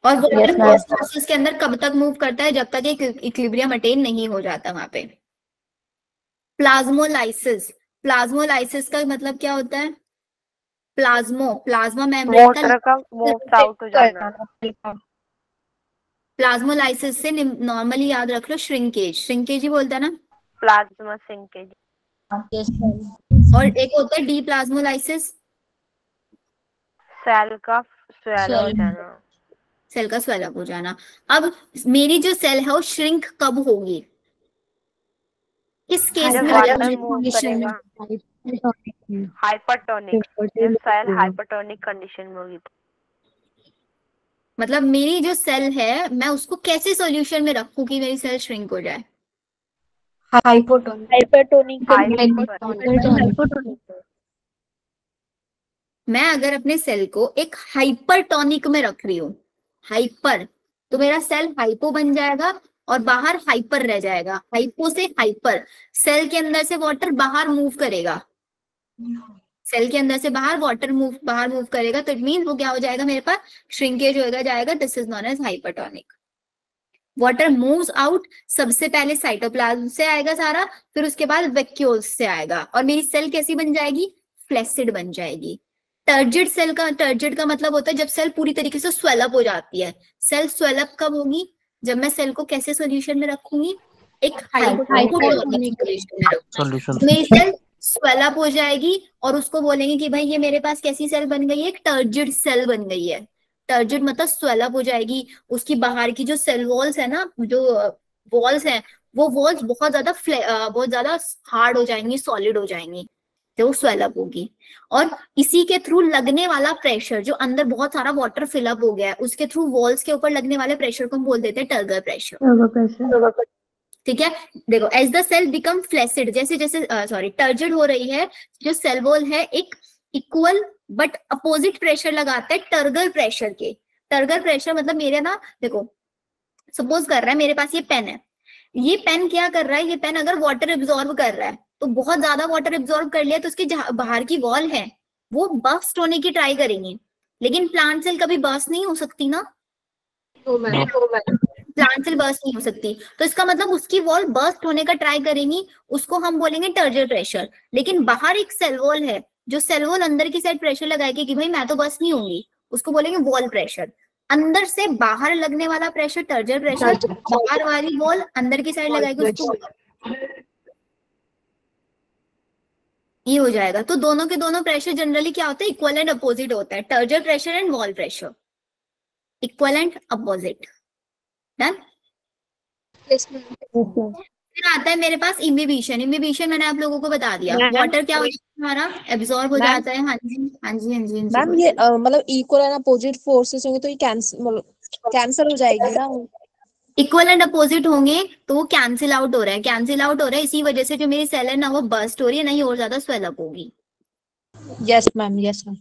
और वाटर Yes, ma'am. प्रोसेस के अंदर कब तक मूव करता है, जब तक एक इक्विलिब्रियम अटेन नहीं हो जाता वहां पे। प्लाज्मोलाइसिस, प्लाज्मोलाइसिस का मतलब क्या होता है, प्लाज्मा मेम्ब्रेन Water का move out हो जाना. प्लाज्मोलाइसिस से नॉर्मली याद रख लो श्रिंकेज, श्रिंकेज ही बोलता है ना। Plasma shrinkage. Yes, ma'am. और एक होता है डीप्लाज्मोलाइसिस, सेल का swallow हो Swelling. जाना. सेल का स्वेलअप हो जाना। अब मेरी जो सेल है वो श्रिंक कब होगी, किस केस जब में water होगी? move करेगा. Hypertonic. जब सेल hypertonic condition में होगी. मतलब मेरी जो सेल है मैं उसको कैसे सॉल्यूशन में रखूं कि मेरी सेल श्रिंक हो जाए? Hypertonic. मैं अगर अपने सेल को एक हाइपरटोनिक में रख रही हूँ, हाइपर, तो मेरा सेल हाइपो बन जाएगा और बाहर हाइपर रह जाएगा। हाइपो से हाइपर, सेल के अंदर से वाटर बाहर मूव करेगा, सेल के अंदर से बाहर वाटर बाहर मूव करेगा, तो इट मीन वो क्या हो जाएगा, मेरे पास श्रिंकेज होगा जाएगा। This is known as hypertonic. Water moves out, सबसे पहले साइटोप्लाज्म से आएगा सारा, फिर उसके बाद वैक्यूल्स से आएगा, और मेरी सेल कैसी बन जाएगी, फ्लैसिड बन जाएगी। टर्जिड सेल का, टर्जिड का मतलब होता है जब सेल पूरी तरीके से स्वेलअप हो जाती है। सेल स्वेलअप कब होगी, जब मैं सेल को कैसे सॉल्यूशन में रखूंगी, एक हाइपोटोनिक सॉल्यूशन में रखूंगी। सॉल्यूशन मेरी सेल स्वेलअप हो जाएगी और उसको बोलेंगे कि भाई ये मेरे पास कैसी सेल बन गई है, एक टर्जिड सेल बन गई है। टर्जिड मतलब स्वेलअप हो जाएगी, उसकी बाहर की जो सेल वॉल्स है ना, जो वॉल्स हैं, वो वॉल्स बहुत ज्यादा हार्ड हो जाएंगी, सॉलिड हो जाएंगी, तो वो स्वेलअप होगी। और इसी के थ्रू लगने वाला प्रेशर, जो अंदर बहुत सारा वाटर फिलअप हो गया है, उसके थ्रू वॉल्स के ऊपर लगने वाले प्रेशर को हम बोल देते हैं टर्गर प्रेशर। ठीक है। देखो, as the cell become flaccid, जैसे जैसे टर्जिड हो रही है, जो सेल वॉल है एक इक्वल बट अपोजिट प्रेशर लगाता है टर्गर प्रेशर के। टर्गर प्रेशर मतलब मेरे ना, देखो सपोज कर रहा है मेरे पास ये पेन है, ये पेन क्या कर रहा है, ये पेन अगर वाटर एब्जॉर्ब कर रहा है तो बहुत ज्यादा वाटर एब्जॉर्ब कर लिया तो उसकी बाहर की वॉल है वो बर्स्ट होने की ट्राई करेंगी, लेकिन प्लांट सेल कभी बर्स्ट नहीं हो सकती ना, प्लांट सेल बर्स्ट नहीं हो सकती, तो इसका मतलब उसकी वॉल बर्स्ट होने का ट्राई करेंगी, उसको हम बोलेंगे टर्जर प्रेशर। लेकिन बाहर एक सेल वॉल है, जो सेल वॉल अंदर की साइड प्रेशर लगाएगी कि भाई मैं तो बर्स्ट नहीं होंगी, उसको बोलेंगे वॉल प्रेशर। अंदर से बाहर लगने वाला प्रेशर टर्जर प्रेशर, बाहर वाली वॉल अंदर की साइड लगाएगी उसको, ये हो जाएगा। तो दोनों के दोनों प्रेशर जनरली क्या होता है, इक्वल एंड अपोजिट होता है, turgor pressure and wall pressure, equal and opposite. Done. फिर आता है मेरे पास इम्बिबिशन। इम्बिबिशन मैंने आप लोगों को बता दिया, वाटर क्या हो जाता है हमारा, एब्जॉर्ब हो जाता है। हाँ जी हाँ जी हाँ जी हाँ जी। मैम ये मतलब इक्वल एंड अपोजिट फोर्सेस होंगे तो ये कैंसिल हो जाएगी ना। इक्वल एंड अपोजिट होंगे तो वो कैंसिल आउट हो रहा है, कैंसिल आउट हो रहा है, इसी वजह से जो मेरी सेल है ना वो बर्स्ट हो रही है, नहीं और ज्यादा स्वेलअप होगी। Yes ma'am yes ma'am.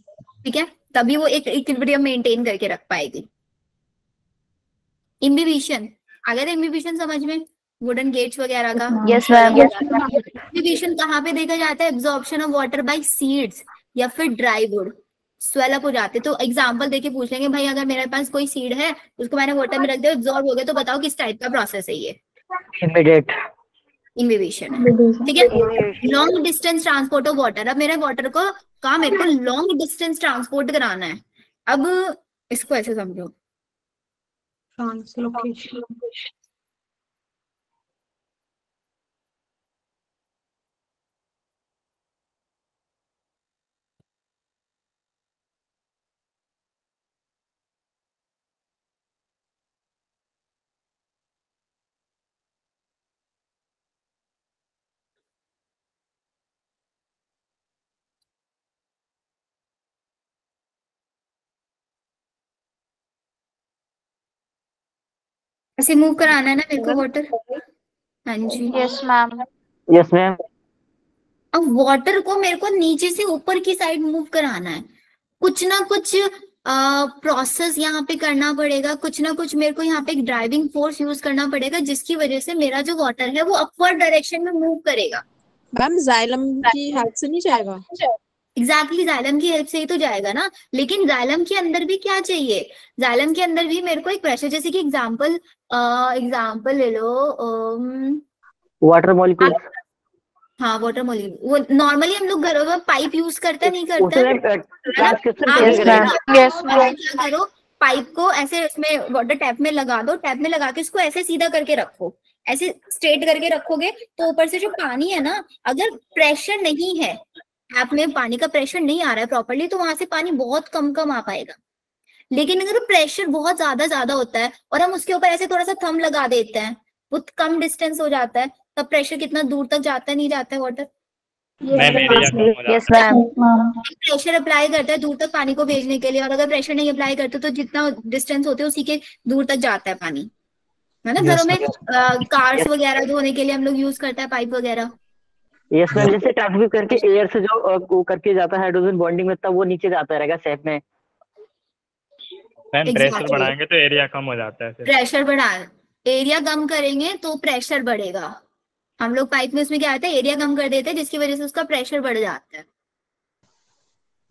ठीक है, तभी वो एक इक्विलिब्रियम मेंटेन करके रख पाएगी। इम्बिबिशन आ गया था, इम्बिबिशन समझ में, वुडन गेट्स वगैरह का। Yes, ma'am. इम्बिबिशन कहाँ पे देखा जाता है, absorption of water bye seeds या फिर ड्राई वुड, स्वेलअप हो जाते। तो एग्जांपल देके पूछ लेंगे, भाई अगर मेरे पास कोई सीड है उसको मैंने वाटर में रख दिया, एब्जॉर्ब हो गया, तो बताओ किस टाइप का प्रोसेस है ये, इमीडिएट इम्बिबिशन है। ठीक है। Long distance transport of water, अब मेरे वाटर को कहा, मेरे को लॉन्ग डिस्टेंस ट्रांसपोर्ट कराना है। अब इसको ऐसे समझो, ट्रांसलोकेशन। ऐसे मूव कराना है ना मेरे को वाटर। हाँ जी। Yes ma'am. Yes ma'am. अब वाटर को मेरे को नीचे से ऊपर की साइड मूव कराना है, कुछ ना कुछ प्रोसेस यहाँ पे करना पड़ेगा, कुछ ना कुछ मेरे को यहाँ पे एक ड्राइविंग फोर्स यूज करना पड़ेगा, जिसकी वजह से मेरा जो वाटर है वो अपवर्ड डायरेक्शन में मूव करेगा। मैम जाइलम की हेल्प से नहीं जाएगा? एग्जैक्टली जाइलम की हेल्प से ही तो जाएगा ना, लेकिन जाइलम के अंदर भी क्या चाहिए, जाइलम के अंदर भी मेरे को एक प्रेशर, जैसे कि एग्जाम्पल ले लो, वाटर मॉलिक्यूल। हाँ वाटर मॉलिक्यूल। वो नॉर्मली हम लोग घरों में पाइप यूज करते नहीं करते उसे हैं? ट्रांसक्रिप्शन आप कैसे क्या करेंगे? करो, पाइप को ऐसे उसमें वाटर टैप में लगा दो, टैप में लगा के इसको ऐसे सीधा करके रखो, ऐसे स्ट्रेट करके रखोगे तो ऊपर से जो पानी है ना, अगर प्रेशर नहीं है, टैप में पानी का प्रेशर नहीं आ रहा है प्रॉपरली, तो वहां से पानी बहुत कम कम आ पाएगा। लेकिन अगर प्रेशर बहुत ज्यादा होता है और हम उसके ऊपर ऐसे थोड़ा सा थंब लगा देते हैं, वो कम डिस्टेंस हो जाता है, तब प्रेशर कितना दूर तक जाता है, नहीं जाता है water? Yes ma'am. Pressure apply करता है दूर तक पानी को भेजने के लिए, और अगर प्रेशर नहीं अप्लाई करते तो जितना डिस्टेंस होते है उसी के दूर तक जाता है पानी, है ना? घरों में कार्स वगैरह धोने के लिए हम लोग यूज करते हैं पाइप वगैरह। यस मैम, जैसे ट्रांसफर करके एयर से जो वो करके जाता है हाइड्रोजन बॉन्डिंग में, तब वो नीचे जाता रहेगा शेप में। प्रेशर बढ़ाएंगे तो एरिया कम हो जाता है। प्रेशर एरिया कम करेंगे तो प्रेशर बढ़ेगा। हम लोग पाइप में उसमें क्या आता है, एरिया कम कर देते हैं, जिसकी वजह से उसका प्रेशर बढ़ जाता है।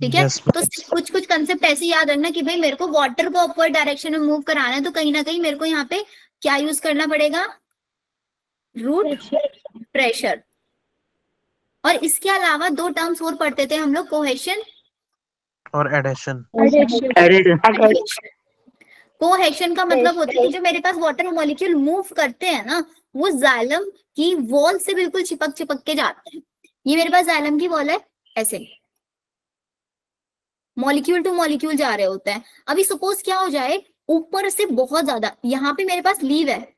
ठीक है, तो कुछ कुछ कंसेप्ट ऐसे याद रखना कि भाई मेरे को वाटर को अपवर्ड डायरेक्शन में मूव कराना है, तो कहीं ना कहीं मेरे को यहाँ पे क्या यूज करना पड़ेगा, रूट प्रेशर। और इसके अलावा दो टर्म्स और पढ़ते थे हम लोग, कोहेशन और एडेशन। कोहेशन का मतलब होता है कि जो मेरे पास वाटर मॉलिक्यूल मूव करते हैं ना, वो जाइलम की वॉल से बिल्कुल चिपक के जाते हैं। ये मेरे पास जाइलम की वॉल है, ऐसे मॉलिक्यूल टू मॉलिक्यूल जा रहे होते हैं। अभी सपोज क्या हो जाए, ऊपर से बहुत ज्यादा, यहाँ पे मेरे पास लीव है,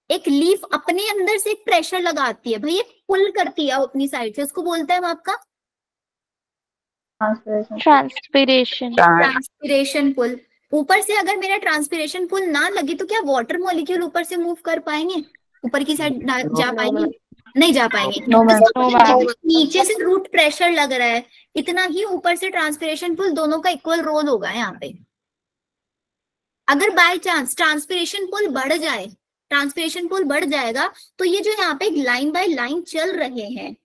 एक लीफ अपने अंदर से एक प्रेशर लगाती है, भाई एक पुल करती है अपनी साइड से, उसको बोलते हैं हम आपका ट्रांसपिरेशन पुल। ऊपर से अगर मेरा ट्रांसपिरेशन पुल ना लगी तो क्या वाटर मॉलिक्यूल ऊपर से मूव कर पाएंगे, ऊपर की साइड जा पाएंगे? नहीं जा पाएंगे। नीचे से रूट प्रेशर लग रहा है, इतना ही ऊपर से ट्रांसपिरेशन पुल, दोनों का इक्वल रोल होगा यहाँ पे। अगर बाय चांस ट्रांसपिरेशन पुल बढ़ जाएगा, तो ये जो यहाँ पे लाइन बाय लाइन चल रहे हैं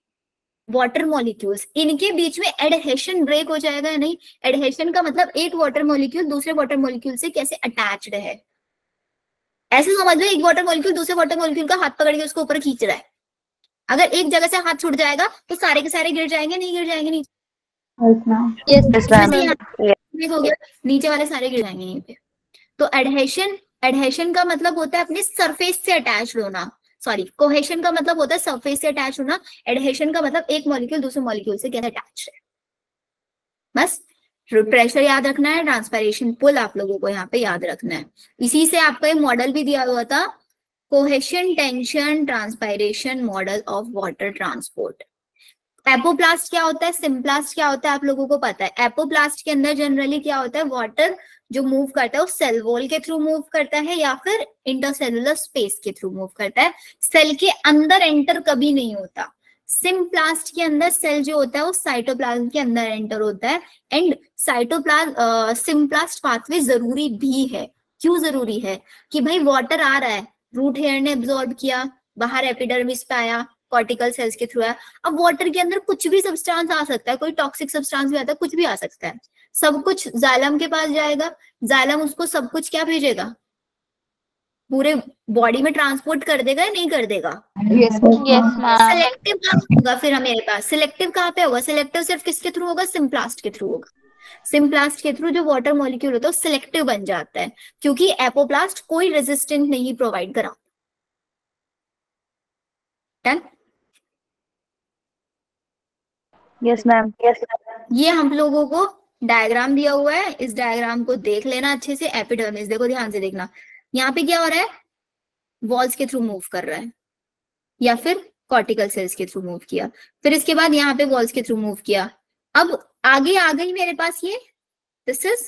वाटर मॉलिक्यूल्स, इनके बीच में एडहेशन ब्रेक हो जाएगा या नहीं? एडहेशन का मतलब एक वाटर मॉलिक्यूल दूसरे वाटर मॉलिक्यूल से कैसे अटैच्ड है, ऐसे समझ लो एक वाटर मॉलिक्यूल दूसरे वाटर मॉलिक्यूल का हाथ पकड़ के उसको ऊपर खींच रहा है। अगर एक जगह से हाथ छूट जाएगा तो सारे के सारे गिर जाएंगे, नहीं गिर जाएंगे? नहीं, हो गया, नीचे वाले सारे गिर जाएंगे यहीं पे। तो एडहेशन का मतलब होता है अपने सरफेस से अटैच होना, सॉरी कोहेशन का मतलब होता है सरफेस से अटैच होना, एडहेशन का मतलब एक मॉलिक्यूल दूसरे मॉलिक्यूल से कैसे अटैच है। बस प्रेशर याद रखना है, ट्रांसपिरेशन पुल आप लोगों को यहाँ पे याद रखना है। इसी से आपको एक मॉडल भी दिया हुआ था, cohesion tension transpiration model of water transport. Apoplast क्या होता है, सिम्प्लास्ट क्या होता है, आप लोगों को पता है। एपोप्लास्ट के अंदर जनरली क्या होता है, वाटर जो मूव करता है वो सेल वॉल के थ्रू मूव करता है या फिर इंटरसेलुलर स्पेस के थ्रू मूव करता है, सेल के अंदर एंटर कभी नहीं होता। सिम्प्लास्ट के अंदर सेल जो होता है वो साइटोप्लाज्म के अंदर एंटर होता है, एंड सिम्प्लास्ट पाथवे जरूरी भी है। क्यों जरूरी है? कि भाई वाटर आ रहा है, रूट हेयर ने एब्जॉर्ब किया, बाहर एपिडर्मिस पे आया, कॉर्टिकल सेल्स के थ्रू आया। अब वाटर के अंदर कुछ भी सब्सटेंस आ सकता है, कोई टॉक्सिक सब्सटेंस भी आता है, कुछ भी आ सकता है, सब कुछ जाइलम के पास जाएगा, जाइलम उसको सब कुछ क्या भेजेगा, पूरे बॉडी में ट्रांसपोर्ट कर देगा या नहीं कर देगा? सिलेक्टिव कहाँ होगा फिर हमारे पास, सिलेक्टिव कहाँ पे होगा? सिलेक्टिव सिर्फ किसके थ्रू होगा? सिम्प्लास्ट के थ्रू होगा। सिम्प्लास्ट के थ्रू जो वाटर मॉलिक्यूल होता है वो सिलेक्टिव बन जाता है, क्योंकि एपोप्लास्ट कोई रेजिस्टेंस नहीं प्रोवाइड करा। डन? Yes ma'am. ये हम लोगों को डायग्राम दिया हुआ है, इस डायग्राम को देख लेना अच्छे से। एपिडर्मिस देखो, ध्यान से देखना, यहाँ पे क्या हो रहा है, वॉल्स के थ्रू मूव कर रहा है या फिर कॉर्टिकल सेल्स के थ्रू मूव किया, फिर इसके बाद यहाँ पे वॉल्स के थ्रू मूव किया। अब आगे आ गई मेरे पास ये, this is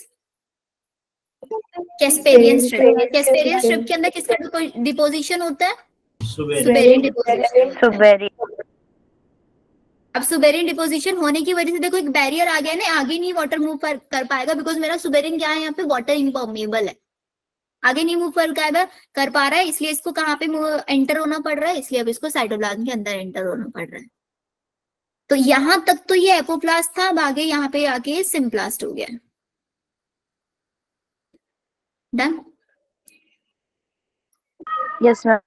Casparian strip. Casparian strip के अंदर किसका डिपोजिशन होता है? सुबेरियन डिपोजिशन। सुबेरी अब सुबेरियन डिपोजिशन होने की वजह से देखो एक बैरियर आ गया ना, आगे नहीं वाटर मूव कर पाएगा, बिकॉज मेरा सुबेरियन क्या है यहाँ पे, वाटर इम्पर्मिएबल है, आगे नहीं मूव कर पा रहा है, इसलिए इसको कहाँ पे एंटर होना पड़ रहा है, इसलिए अब इसको साइटोप्लाज्म के अंदर एंटर होना पड़ रहा है। तो यहां तक तो ये एपोप्लास्ट था, अब आगे यहाँ पे आके सिम्प्लास्ट हो गया। डन। Yes ma'am.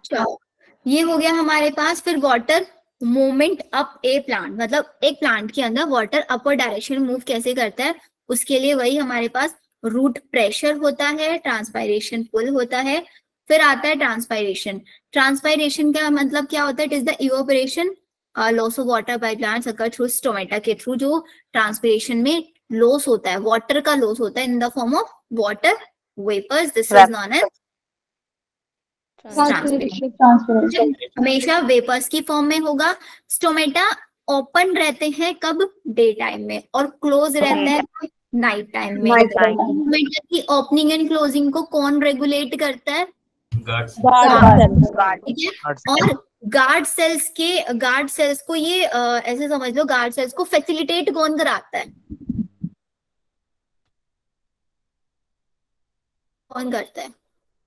चलो ये हो गया हमारे पास। फिर वाटर मूवमेंट अप ए प्लांट, मतलब एक प्लांट के अंदर वाटर अपर डायरेक्शन मूव कैसे करता है, उसके लिए वही हमारे पास रूट प्रेशर होता है, ट्रांसपायरेशन पुल होता है, फिर आता है ट्रांसपायरेशन। ट्रांसपायरेशन का मतलब क्या होता है? It is the evaporation loss of water by plants occur through stomata के थ्रू। जो ट्रांसपायरेशन में लॉस होता है, वाटर का लॉस होता है in the form of water vapours, this is known as transpiration. हमेशा वेपर्स की फॉर्म में होगा। स्टोमेटा ओपन रहते हैं कब? डे टाइम में, और क्लोज रहते हैं नाइट टाइम में। स्टोमेटा की ओपनिंग एंड क्लोजिंग को कौन रेगुलेट करता है? गार्ड। ठीक है। और गार्ड सेल्स को ये ऐसे समझ लो, गार्ड सेल्स को फैसिलिटेट कौन कराता है? कौन करता है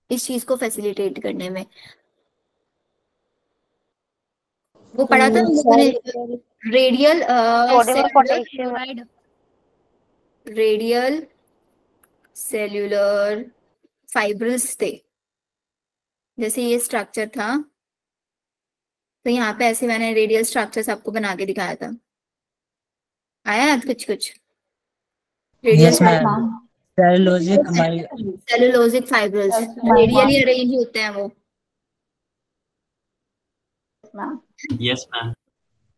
इस चीज को फैसिलिटेट करने में? वो पढ़ा था रेडियल सेल्यूलर फाइब्रिल्स थे। जैसे ये स्ट्रक्चर था, तो यहाँ पे ऐसे मैंने रेडियल स्ट्रक्चर्स आपको बना के दिखाया था। आया कुछ? Radial cellulosic fibrils radially arrange होते हैं वो। Yes ma'am.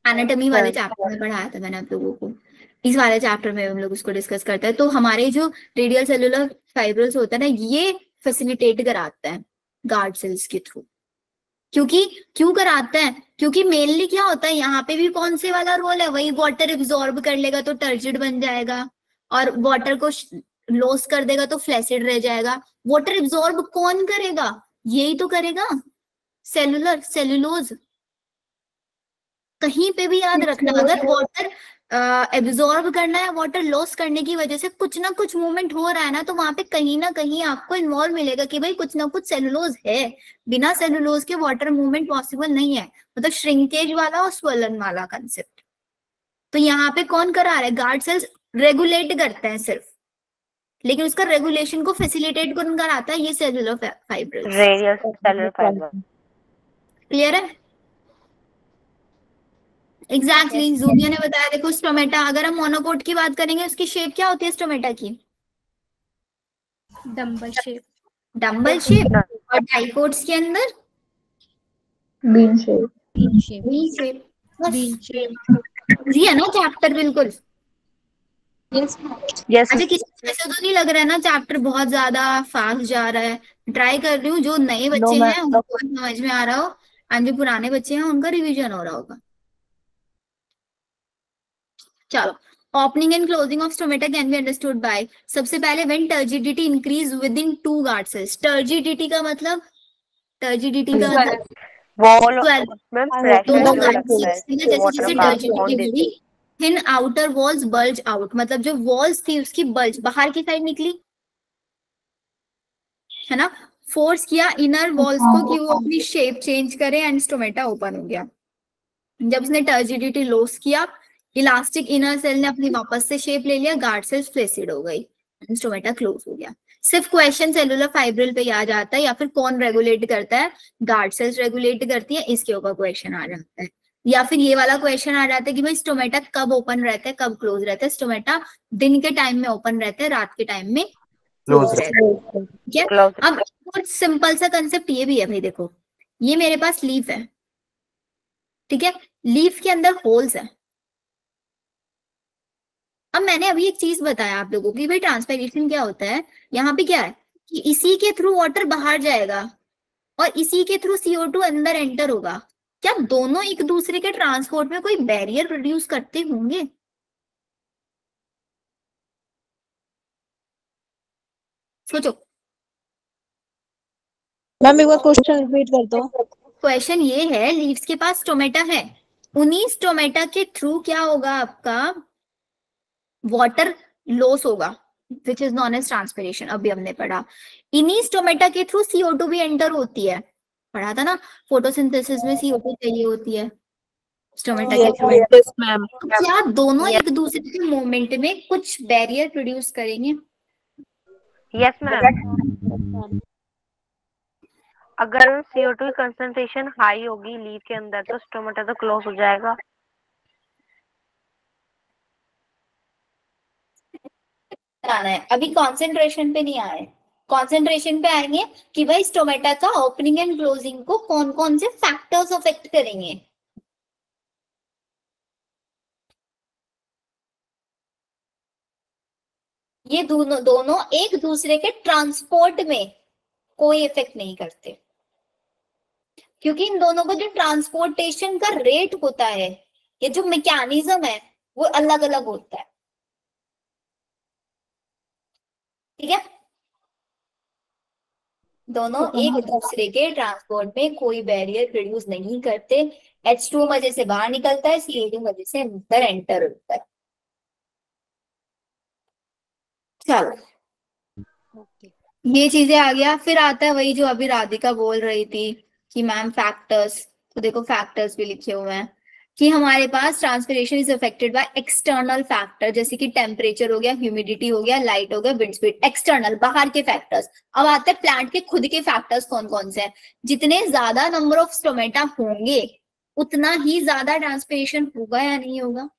एनाटॉमी वाले चैप्टर में पढ़ाया था मैंने आप लोगों को, इस वाले चैप्टर में हम लोग उसको डिस्कस करते हैं। तो हमारे जो रेडियल सेलुलर फाइब्रिल्स होता है ना, ये फैसिलिटेट कराता है गार्ड सेल्स के थ्रू। क्यों कराता है? क्योंकि मेनली क्या होता है यहाँ पे भी कौन से वाला रोल है, वही वाटर एब्जॉर्ब कर लेगा तो टर्जिड बन जाएगा, और वाटर को लॉस कर देगा तो फ्लैसिड रह जाएगा। वाटर एब्जॉर्ब कौन करेगा? यही तो करेगा, सेलुलोज। कहीं पे भी याद रखना, अगर वाटर एब्जॉर्ब करना है, वाटर लॉस करने की वजह से कुछ ना कुछ मूवमेंट हो रहा है ना, तो वहां पे कहीं ना कहीं आपको इन्वॉल्व मिलेगा कि भाई कुछ ना कुछ सेलुलोज है। बिना सेलुलोज के वाटर मूवमेंट पॉसिबल नहीं है, मतलब श्रिंकेज वाला और स्वेलन वाला कंसेप्ट। तो यहाँ पे कौन करा रहा है? गार्ड सेल्स रेगुलेट करते हैं सिर्फ, लेकिन उसका रेगुलेशन को फैसिलिटेट कौन कराता है? ये cellular fibrils. Radial cellular fibre. Clear है? एग्जैक्टली जूनिया ने बताया। देखो स्टोमेटा, अगर हम मोनोकोट की बात करेंगे, उसकी शेप क्या होती है स्टोमेटा की? Dumbbell shape. Dumbbell shape. और डाइकोट्स के अंदर bean shape. Bean shape. Bean shape. Bean shape. जी है ना चैप्टर बिल्कुल? यस। अच्छा, किसी ऐसा तो नहीं लग रहा है ना चैप्टर बहुत ज्यादा फास्ट जा रहा है? ट्राई कर रही हूँ, जो नए बच्चे हैं उनको समझ में आ रहा हो, और जो पुराने बच्चे हैं उनका रिवीजन हो रहा होगा। चलो, opening and closing of stomata can be understood by, सबसे पहले when turgidity increase with in 2 guard cells. Turgidity का मतलब वॉल मैम जैसे टर्जिडिटी बढ़ी, thin outer walls bulge out, मतलब जो वॉल्स थी उसकी बल्ज बाहर की साइड निकली, है ना? फोर्स किया इनर वॉल्स को कि वो अपनी शेप चेंज करे एंड स्टोमेटा ओपन हो गया। जब उसने टर्जिडिटी लॉस किया, इलास्टिक इनर सेल ने अपनी वापस से शेप ले लिया, गार्ड सेल्स फ्लेसिड हो गई, स्टोमेटा क्लोज हो गया। सिर्फ क्वेश्चन सेलुलर फाइब्रिल पे आ जाता है, या फिर कौन रेगुलेट करता है? गार्ड सेल्स रेगुलेट करती है, इसके ऊपर क्वेश्चन आ जाता है। या फिर ये वाला क्वेश्चन आ जाता है कि भाई स्टोमेटा कब ओपन रहता है, कब क्लोज रहता है? स्टोमेटा दिन के टाइम में ओपन रहता है, रात के टाइम में क्लोज रहता है। ठीक है। अब कुछ सिंपल सा कंसेप्ट ये भी है भाई, देखो ये मेरे पास लीफ है, ठीक है, लीफ के अंदर होल्स है। अब मैंने अभी एक चीज बताया आप लोगों की, भाई ट्रांसपायरेशन क्या होता है, यहाँ पे क्या है कि इसी के थ्रू वाटर बाहर जाएगा और इसी के थ्रू CO2 अंदर एंटर होगा। क्या दोनों एक दूसरे के ट्रांसपोर्ट में कोई बैरियर प्रोड्यूस करते होंगे? सोचो। मैम एक बार क्वेश्चन रिपीट कर दो। क्वेश्चन ये है, लीव्स के पास स्टोमेटा है, उन्हीं स्टोमेटा के थ्रू क्या होगा, आपका वाटर लॉस होगा, which is known as transpiration, अभी हमने पढ़ा। इन्हीं स्टोमेटा के थ्रू CO2 भी एंटर होती है, पढ़ा था ना, फोटोसिंथेसिस में CO2 चाहिए होती है स्टोमेटा के थ्रू। Yes ma'am. क्या दोनों एक दूसरे के मूवमेंट में कुछ बैरियर प्रोड्यूस करेंगे? Yes ma'am. अगर CO2 की कंसंट्रेशन हाई होगी लीव के अंदर तो स्टोमेटा तो क्लोज हो जाएगा। आना है, अभी कॉन्सेंट्रेशन पे नहीं आए, कॉन्सेंट्रेशन पे आएंगे कि भाई स्टोमेटा का ओपनिंग एंड क्लोजिंग को कौन कौन से फैक्टर्स अफेक्ट करेंगे। ये दोनों एक दूसरे के ट्रांसपोर्ट में कोई इफेक्ट नहीं करते, क्योंकि इन दोनों को जो ट्रांसपोर्टेशन का रेट होता है, ये जो मैकेनिज्म है, वो अलग अलग होता है। ठीक है, दोनों एक दूसरे के ट्रांसपोर्ट में कोई बैरियर प्रोड्यूस नहीं करते। H2 मजे से बाहर निकलता है, CO2 मजे से अंदर एंटर होता है। चलो, ये चीजें आ गया। फिर आता है वही जो अभी राधिका बोल रही थी कि मैम फैक्टर्स, तो देखो फैक्टर्स भी लिखे हुए हैं कि हमारे पास transpiration is affected by external factor, जैसे कि टेम्परेचर हो गया, ह्यूमिडिटी हो गया, लाइट हो गया, विंड स्पीड, एक्सटर्नल बाहर के फैक्टर्स। अब आते हैं प्लांट के खुद के फैक्टर्स कौन कौन से हैं। जितने ज्यादा नंबर ऑफ स्टोमेटा होंगे उतना ही ज्यादा ट्रांसपिरेशन होगा या नहीं होगा?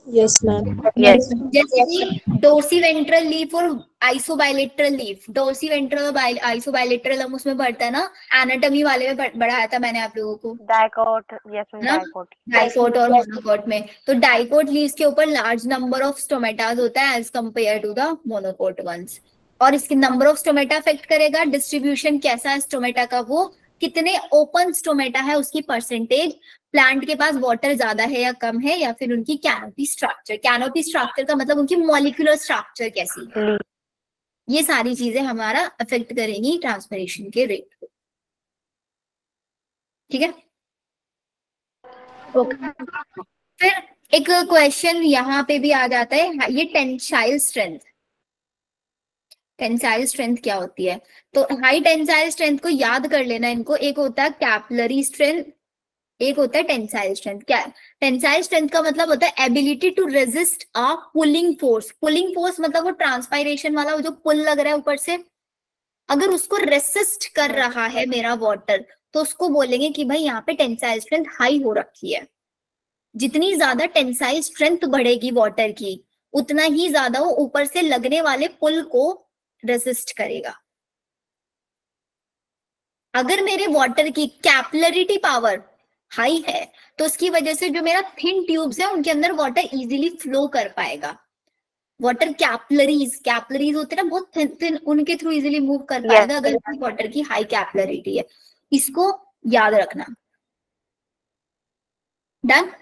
Yes ma'am. यस। जैसे कि डोर्सीवेंट्रल लीफ और आइसोबाइलेटरल लीफ, डोर्सीवेंट्रल और आइसोबाइलेटरल हम उसमें पढ़ता है ना, एनाटॉमी वाले में पढ़ाया था मैंने आप लोगों को, डाइकोट। Yes ma'am. ना? डाइकोट। डाइकोट और मोनोकोट में। तो डाइकोट लीव्स के ऊपर लार्ज नंबर ऑफ स्टोमेटास होता है as compare to the monocot ones, और इसके नंबर ऑफ स्टोमेटा अफेक्ट करेगा। डिस्ट्रीब्यूशन कैसा है स्टोमेटा का, वो कितने ओपन स्टोमेटा है उसकी परसेंटेज, प्लांट के पास वाटर ज्यादा है या कम है, या फिर उनकी कैनोपी स्ट्रक्चर, कैनोपी स्ट्रक्चर का मतलब उनकी मॉलिक्यूलर स्ट्रक्चर कैसी है, ये सारी चीजें हमारा अफेक्ट करेंगी ट्रांसपिरेशन के रेट को। ठीक है, फिर एक क्वेश्चन यहाँ पे भी आ जाता है, ये टेंसाइल स्ट्रेंथ। टेंसाइल स्ट्रेंथ क्या होती है? तो हाई टेंसाइल स्ट्रेंथ को याद कर लेना इनको, एक होता है कैपिलरी स्ट्रेंथ, एक होता है टेंसाइल स्ट्रेंथ। क्या टेंसाइल स्ट्रेंथ का मतलब होता है ability to resist a pulling force. Pulling force मतलब वो ट्रांसपायरेशन वाला वो जो पुल लग रहा है ऊपर से, अगर उसको रेसिस्ट कर रहा है मेरा वाटर, तो उसको बोलेंगे कि भाई यहाँ पे टेंसाइल स्ट्रेंथ हाई हो रखी है। जितनी ज्यादा टेंसाइल स्ट्रेंथ बढ़ेगी वाटर की, उतना ही ज्यादा वो ऊपर से लगने वाले पुल को रेसिस्ट करेगा। अगर मेरे वाटर की कैपिलरिटी पावर हाई है, तो उसकी वजह से जो मेरा थिन ट्यूब्स है उनके अंदर वाटर इजीली फ्लो कर पाएगा। वाटर कैपिलरीज होते हैं ना, बहुत थिन, उनके थ्रू इजीली मूव कर पाएगा अगर वाटर की हाई कैपिलरिटी है। इसको याद रखना। Done.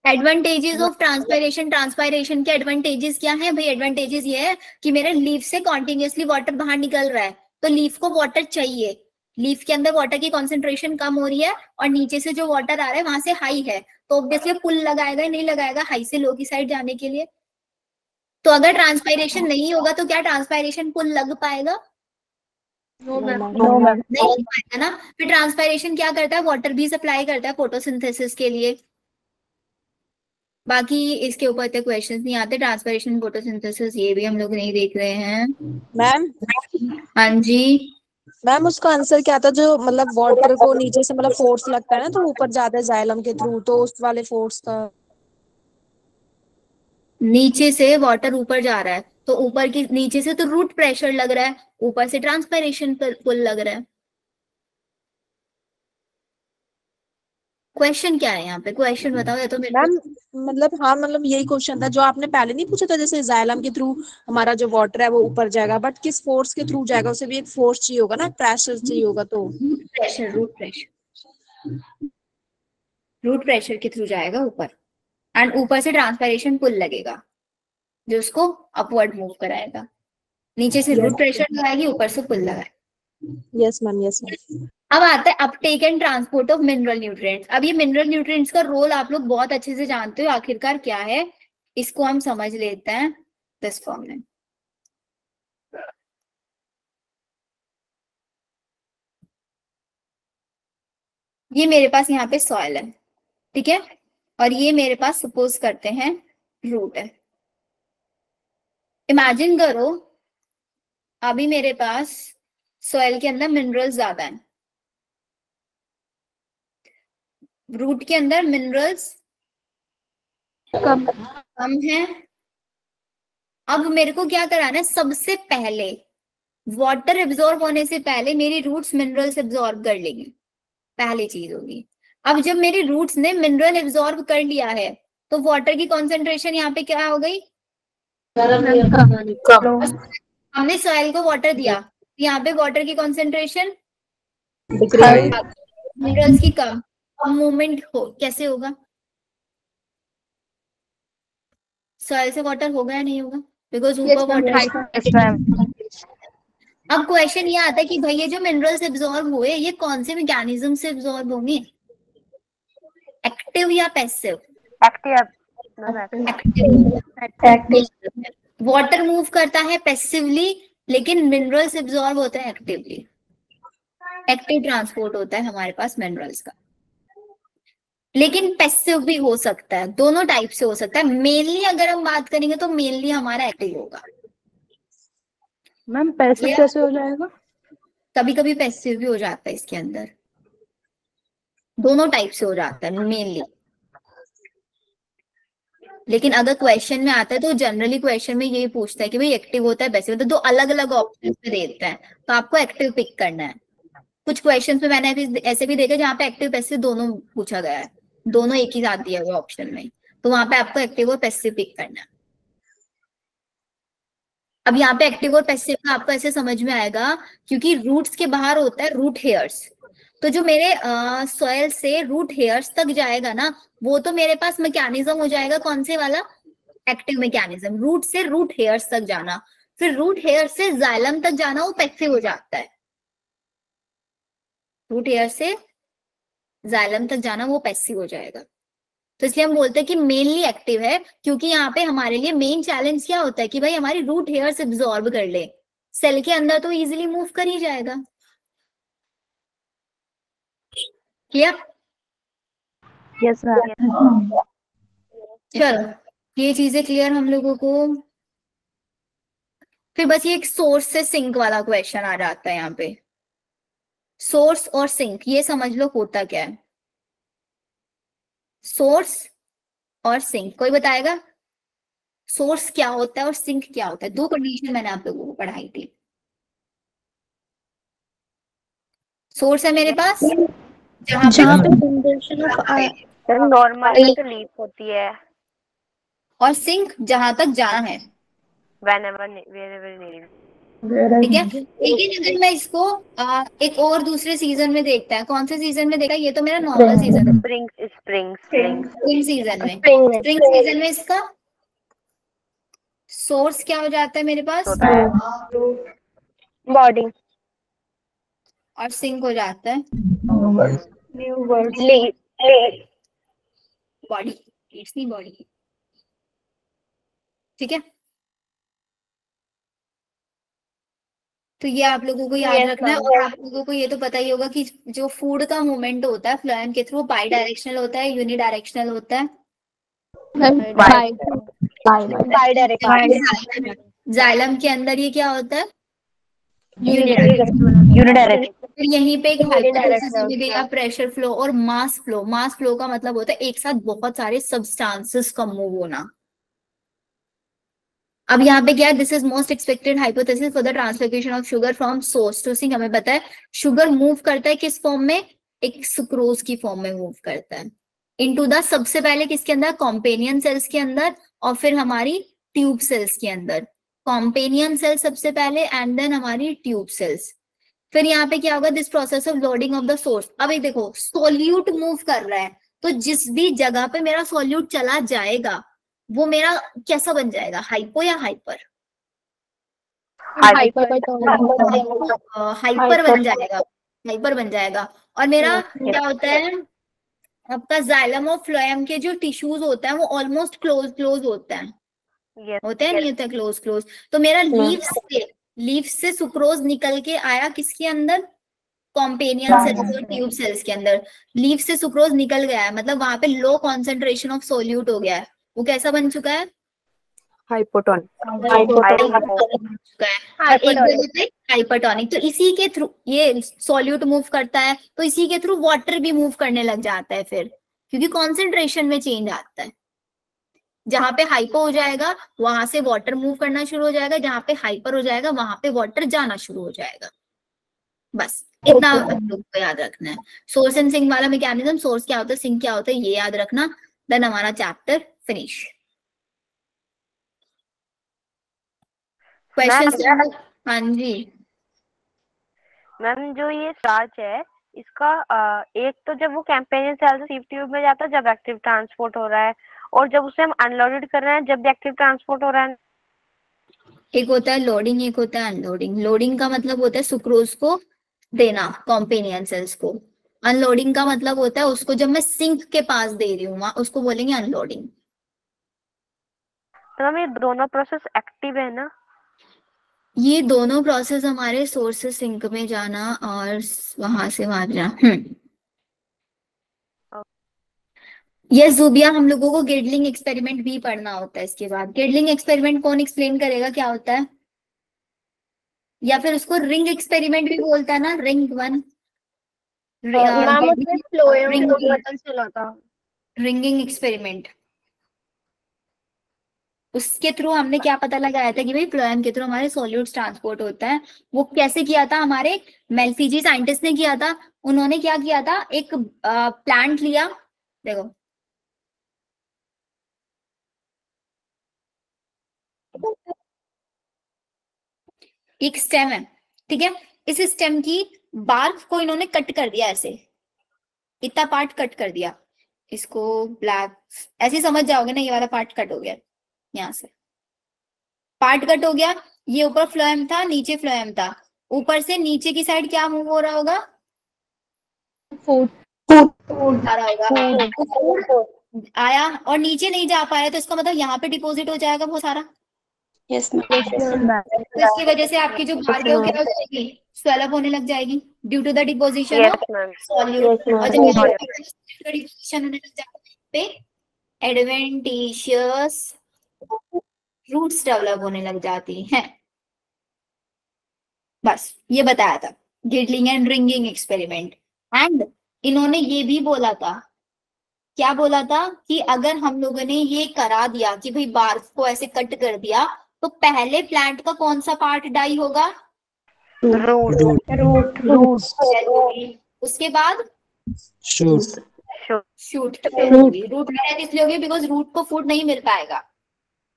Advantages of transpiration. Transpiration के एडवांटेजेस क्या है भाई? एडवांटेजेस ये है कि मेरे लीफ से कॉन्टिन्यूसली वाटर बाहर निकल रहा है, तो लीफ को वाटर चाहिए, लीफ के अंदर वाटर की कॉन्सेंट्रेशन कम हो रही है और नीचे से जो वाटर आ रहा है वहां से हाई है, तो ऑब्वियसली पुल लगाएगा नहीं लगाएगा हाई से लो की साइड जाने के लिए। तो अगर ट्रांसपायरेशन नहीं होगा तो क्या ट्रांसपायरेशन पुल लग पाएगा? नहीं लग पाएगा ना। फिर ट्रांसपायरेशन क्या करता है? वाटर भी सप्लाई करता है फोटोसिंथेसिस के लिए। बाकी इसके ऊपर इतने क्वेश्चंस नहीं आते। ट्रांसपायरेशन, फोटोसिंथेसिस ये भी हम लोग नहीं देख रहे हैं। मैम। हाँ जी मैम उसका आंसर क्या था? जो मतलब वाटर को नीचे से मतलब फोर्स लगता है ना, तो ऊपर जाता है जाइलम के थ्रू, तो उस वाले फोर्स का। नीचे से वाटर ऊपर जा रहा है तो ऊपर की, नीचे से तो रूट प्रेशर लग रहा है, ऊपर से ट्रांसपायरेशन पुल लग रहा है। क्वेश्चन क्या है यहाँ पे? क्वेश्चन बताओ या तो मेरे मैम मतलब हाँ, मतलब यही क्वेश्चन था जो आपने पहले नहीं पूछा था, जैसे जाइलम के थ्रू हमारा जो वाटर है वो ऊपर जाएगा, बट किस फोर्स के थ्रू जाएगा? उसे भी एक फोर्स चाहिए होगा ना, प्रेशर चाहिए होगा। तो रूट प्रेशर के थ्रू जाएगा ऊपर, एंड ऊपर से ट्रांसपायरेशन पुल लगेगा। जो उसको अपवर्ड मूव कराएगा। नीचे से रूट प्रेशर लगाएगी, ऊपर से पुल लगाएगी। Yes ma'am, yes ma'am. अब आता है Uptake and transport of mineral nutrients. अब ये मिनरल न्यूट्रिएंट्स का रोल आप लोग बहुत अच्छे से जानते हो, आखिरकार क्या है, इसको हम समझ लेते हैं दिस फॉर्म में। ये मेरे पास यहाँ पे सॉइल है, ठीक है, और ये मेरे पास सपोज करते हैं रूट है। इमेजिन करो अभी मेरे पास सॉइल के अंदर मिनरल्स ज्यादा हैं, रूट के अंदर मिनरल्स कम है। अब मेरे को क्या कराना है, सबसे पहले वाटर एब्जॉर्ब होने से पहले मेरी रूट्स मिनरल्स एब्जॉर्ब कर लेंगी, पहली चीज होगी। अब जब मेरी रूट्स ने मिनरल एब्जॉर्ब कर लिया है तो वाटर की कॉन्सेंट्रेशन यहाँ पे क्या हो गई, हमने सॉइल को वाटर दिया, यहाँ पे वाटर की कॉन्सेंट्रेशन मिनरल्स की कम। अब मूवमेंट हो कैसे होगा, सॉइल से वाटर होगा या नहीं होगा, बिकॉज ऊपर वाटर। अब क्वेश्चन ये आता है कि भाई ये जो मिनरल्स एब्जॉर्ब हुए ये कौन से मैकेनिज्म से एब्जॉर्ब होंगे, एक्टिव या पैसिव? वाटर मूव करता है पैसिवली, लेकिन मिनरल्स एब्जॉर्ब होते हैं एक्टिवली। एक्टिव ट्रांसपोर्ट होता है हमारे पास मिनरल्स का, लेकिन पैसिव भी हो सकता है, दोनों टाइप से हो सकता है। मेनली अगर हम बात करेंगे तो मेनली हमारा एक्टिव होगा। मैम पैसिव कैसे हो जाएगा? कभी कभी पैसिव भी हो जाता है, इसके अंदर दोनों टाइप से हो जाता है मेनली। लेकिन अगर क्वेश्चन में आता है तो जनरली क्वेश्चन में यही पूछता है कि भाई एक्टिव होता है पैसिव होता है, तो अलग अलग ऑप्शन पे देता है, तो आपको एक्टिव पिक करना है। कुछ क्वेश्चन में मैंने ऐसे भी देखा जहाँ पे एक्टिव पैसिव दोनों पूछा गया है, दोनों एक ही साथ दिया हुआ ऑप्शन में, तो वहां पे आपको एक्टिव और पैसिव पिक करना है। अब यहाँ पे एक्टिव और पैसिव का आपको ऐसे समझ में आएगा क्योंकि रूट्स के बाहर होता है रूट हेयर्स, तो जो मेरे सॉइल से रूट हेयर्स तक जाएगा ना, वो तो मेरे पास मैकेनिज्म हो जाएगा कौन से वाला, एक्टिव मैकेनिज्म। रूट से रूट हेयर्स तक जाना, फिर रूट हेयर से जाइलम तक जाना, वो पैसिव हो जाता है। रूट हेयर से जाइलम तक जाना वो पैसिव हो जाएगा। तो इसलिए हम बोलते हैं कि मेनली एक्टिव है, क्योंकि यहाँ पे हमारे लिए मेन चैलेंज क्या होता है कि भाई हमारी रूट हेयर्स एब्जॉर्ब कर ले, सेल के अंदर तो इजीली मूव कर ही जाएगा। क्लियर? Yes ma'am. चलो ये चीजें क्लियर हम लोगों को। फिर बस ये एक सोर्स से सिंक वाला क्वेश्चन आ जाता है यहाँ पे। सोर्स और सिंक ये समझ लो होता क्या है, सोर्स और सिंक कोई बताएगा? सोर्स क्या होता है और सिंक क्या होता है? दो कंडीशन मैंने आप लोगों को पढ़ाई थी। सोर्स है मेरे पास जहाँ पे नॉर्मली तो लीक होती है, और सिंक जहां तक जाना है, whenever needed। ठीक है। लेकिन अगर मैं इसको एक और दूसरे सीजन में देखता है, कौन से सीजन में देखा, ये तो मेरा नॉर्मल सीजन है, स्प्रिंग सीजन में। स्प्रिंग सीजन में इसका सोर्स क्या हो जाता है मेरे पास, बॉडी, और सिंक हो जाता है बॉडी। इट्स नहीं बॉडी, ठीक है। तो ये आप लोगों को याद रखना है। और आप लोगों को ये तो पता ही होगा कि जो फूड का मूवमेंट होता है फ्लोएम के थ्रू, बाई डायरेक्शनल होता है, यूनिडायरेक्शनल होता है, जाइलम के अंदर ये क्या होता है, यूनिडायरेक्शनल। फिर यहीं पे एक हाइपोथेसिस या प्रेशर फ्लो और मास फ्लो। मास फ्लो का मतलब होता है एक साथ बहुत सारे सब्सटेंसेस का मूव होना। अब यहाँ पे क्या है, this is most expected hypothesis for the translocation of sugar from source to sink. हमें पता है शुगर मूव करता है किस फॉर्म में, एक सुक्रोज की फॉर्म में मूव करता है इनटू द, सबसे पहले किसके अंदर, कॉम्पेनियन सेल्स के अंदर, और फिर हमारी ट्यूब सेल्स के अंदर। कॉम्पेनियन सेल सबसे पहले एंड देन हमारी ट्यूब सेल्स। फिर यहाँ पे क्या होगा, this process of loading of the source. अब एक देखो सोल्यूट मूव कर रहा है, तो जिस भी जगह पे मेरा सोल्यूट चला जाएगा वो मेरा कैसा बन जाएगा, हाइपो या हाइपर? हाइपर बन जाएगा, हाइपर बन जाएगा। और मेरा क्या होता है, आपका जाइलम और फ्लोएम के जो टिश्यूज होता है वो ऑलमोस्ट क्लोज होता है, होते हैं नहीं होता क्लोज क्लोज। तो मेरा लीफ से सुक्रोज निकल के आया किसके अंदर, कॉम्पेनियन सेल्स और ट्यूब सेल्स के अंदर। लीफ से सुक्रोज निकल गया है, मतलब वहां पे लो कॉन्सेंट्रेशन ऑफ सोल्यूट हो गया है, वो कैसा बन चुका है, हाइपोटोनिक। हाइपरटोनिक। तो इसी के थ्रू ये सॉल्यूट मूव करता है, तो इसी के थ्रू वाटर भी मूव करने लग जाता है फिर, क्योंकि कॉन्सेंट्रेशन में चेंज आता है। जहां पे हाइपो हो जाएगा वहां से वाटर मूव करना शुरू हो जाएगा, जहां पे हाइपर हो जाएगा वहां पे वाटर जाना शुरू हो जाएगा। बस इतना आप लोग को याद रखना है। सोर्स एंड सिंक वाला मैकेनिज्म, सोर्स क्या होता है, सिंक क्या होता है, ये याद रखना, देन हमारा चैप्टर फिनिश। क्वेश्चन? हाँ जी मैम, जो ये स्टार्च है इसका एक तो जब वो कैंपेनियन सेल से सीव ट्यूब में जाता है जब एक्टिव ट्रांसपोर्ट हो रहा है, और जब उसे हम अनलोडेड कर रहे हैं जब भी एक्टिव ट्रांसपोर्ट हो रहा है। एक होता है लोडिंग, एक होता है अनलोडिंग। लोडिंग का मतलब होता है सुक्रोज को देना कॉम्पेनियन सेल्स को, अनलोडिंग का मतलब होता है उसको जब मैं सिंक के पास दे रही हूँ उसको बोलेंगे अनलोडिंग। तो मैम ये दोनों प्रोसेस एक्टिव है ना? ये दोनों प्रोसेस हमारे सोर्स से सिंक में जाना और वहां से वहां जाना। यस जुबिया, हम लोगों को गिडलिंग एक्सपेरिमेंट भी पढ़ना होता है इसके बाद। गिडलिंग एक्सपेरिमेंट कौन एक्सप्लेन करेगा क्या होता है, या फिर उसको रिंग एक्सपेरिमेंट भी बोलता है ना, रिंग वन। रिंगिंग एक्सपेरिमेंट, उसके थ्रू हमने क्या पता लगाया था कि भाई फ्लोएम के थ्रू हमारे सॉल्यूट्स ट्रांसपोर्ट होता है। वो कैसे किया था, हमारे मेल्फिजी साइंटिस्ट ने किया था। उन्होंने क्या किया था, एक प्लांट लिया, देखो एक स्टेम है, ठीक है, इस स्टेम की बार्क को इन्होंने कट कर दिया, ऐसे इतना पार्ट कट कर दिया, इसको ब्लैक ऐसे समझ जाओगे ना, ये वाला पार्ट कट हो गया, यहाँ से पार्ट कट हो गया। ये ऊपर फ्लोएम था, नीचे फ्लोएम था, ऊपर से नीचे की साइड क्या मूव हो रहा होगा, फूड आ रहा होगा, आया और नीचे नहीं जा पाया, तो इसका मतलब यहाँ पे डिपॉजिट हो जाएगा वो सारा। यस तो इसकी वजह से आपकी जो बार्क है वो क्या हो जाएगी, स्वेलअप होने लग जाएगी due to the deposition of solute. और जब डिपोजिशन होने लग जाए एडवेंटिशियस रूट्स डेवलप होने लग जाती हैं। बस ये बताया था गिडलिंग एंड रिंगिंग एक्सपेरिमेंट। एंड इन्होंने ये भी बोला था, क्या बोला था, कि अगर हम लोगों ने ये करा दिया कि भाई बार्क को ऐसे कट कर दिया, तो पहले प्लांट का कौन सा पार्ट डाई होगा, रूट। उसके बाद शूट। रूट डेथ इसलिए होगी बिकॉज रूट को फूड नहीं मिल पाएगा,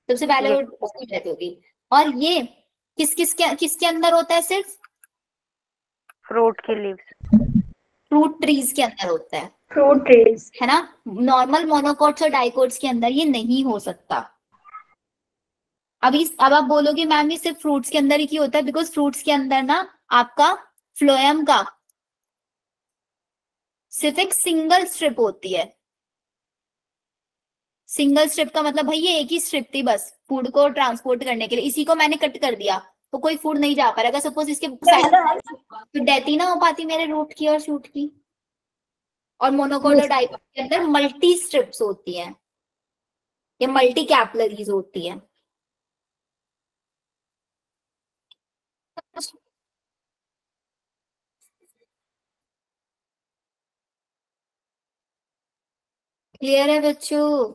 सबसे पहले वो डेथ होगी। और ये किसके अंदर होता है, सिर्फ फ्रूट की लीव्स, फ्रूट ट्रीज के अंदर होता है, फ्रूट ट्रीज है ना। नॉर्मल मोनोकोट्स और डाइकोट्स के अंदर ये नहीं हो सकता। अब आप बोलोगे मैम ये सिर्फ फ्रूट्स के अंदर ही क्यों होता है, बिकॉज फ्रूट्स के अंदर ना आपका फ्लोएम का सिर्फ एक सिंगल स्ट्रिप होती है। सिंगल स्ट्रिप का मतलब भाई ये एक ही स्ट्रिप थी बस फूड को ट्रांसपोर्ट करने के लिए, इसी को मैंने कट कर दिया तो कोई फूड नहीं जा पा रहा। सपोज इसके तो डेथ ही ना हो पाती मेरे रूट की और शूट की। और मोनोकोट और डाइकोट के अंदर मल्टी स्ट्रिप्स होती हैं, ये मल्टी कैपिलरीज होती हैं। क्लियर है बच्चों?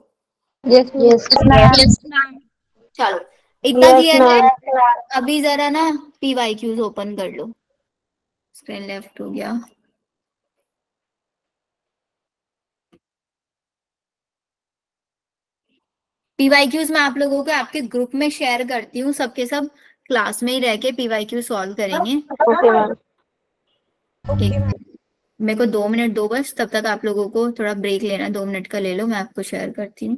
यस चलो इतना क्लियर है। अभी जरा ना PYQs ओपन कर लो, स्क्रीन लेफ्ट हो गया। PYQs मैं आप लोगों को आपके ग्रुप में शेयर करती हूँ, सबके सब क्लास में ही रह के PYQ सॉल्व करेंगे। मेरे को 2 मिनट दो बस, तब तक आप लोगों को थोड़ा ब्रेक लेना, 2 मिनट का ले लो, मैं आपको शेयर करती हूँ।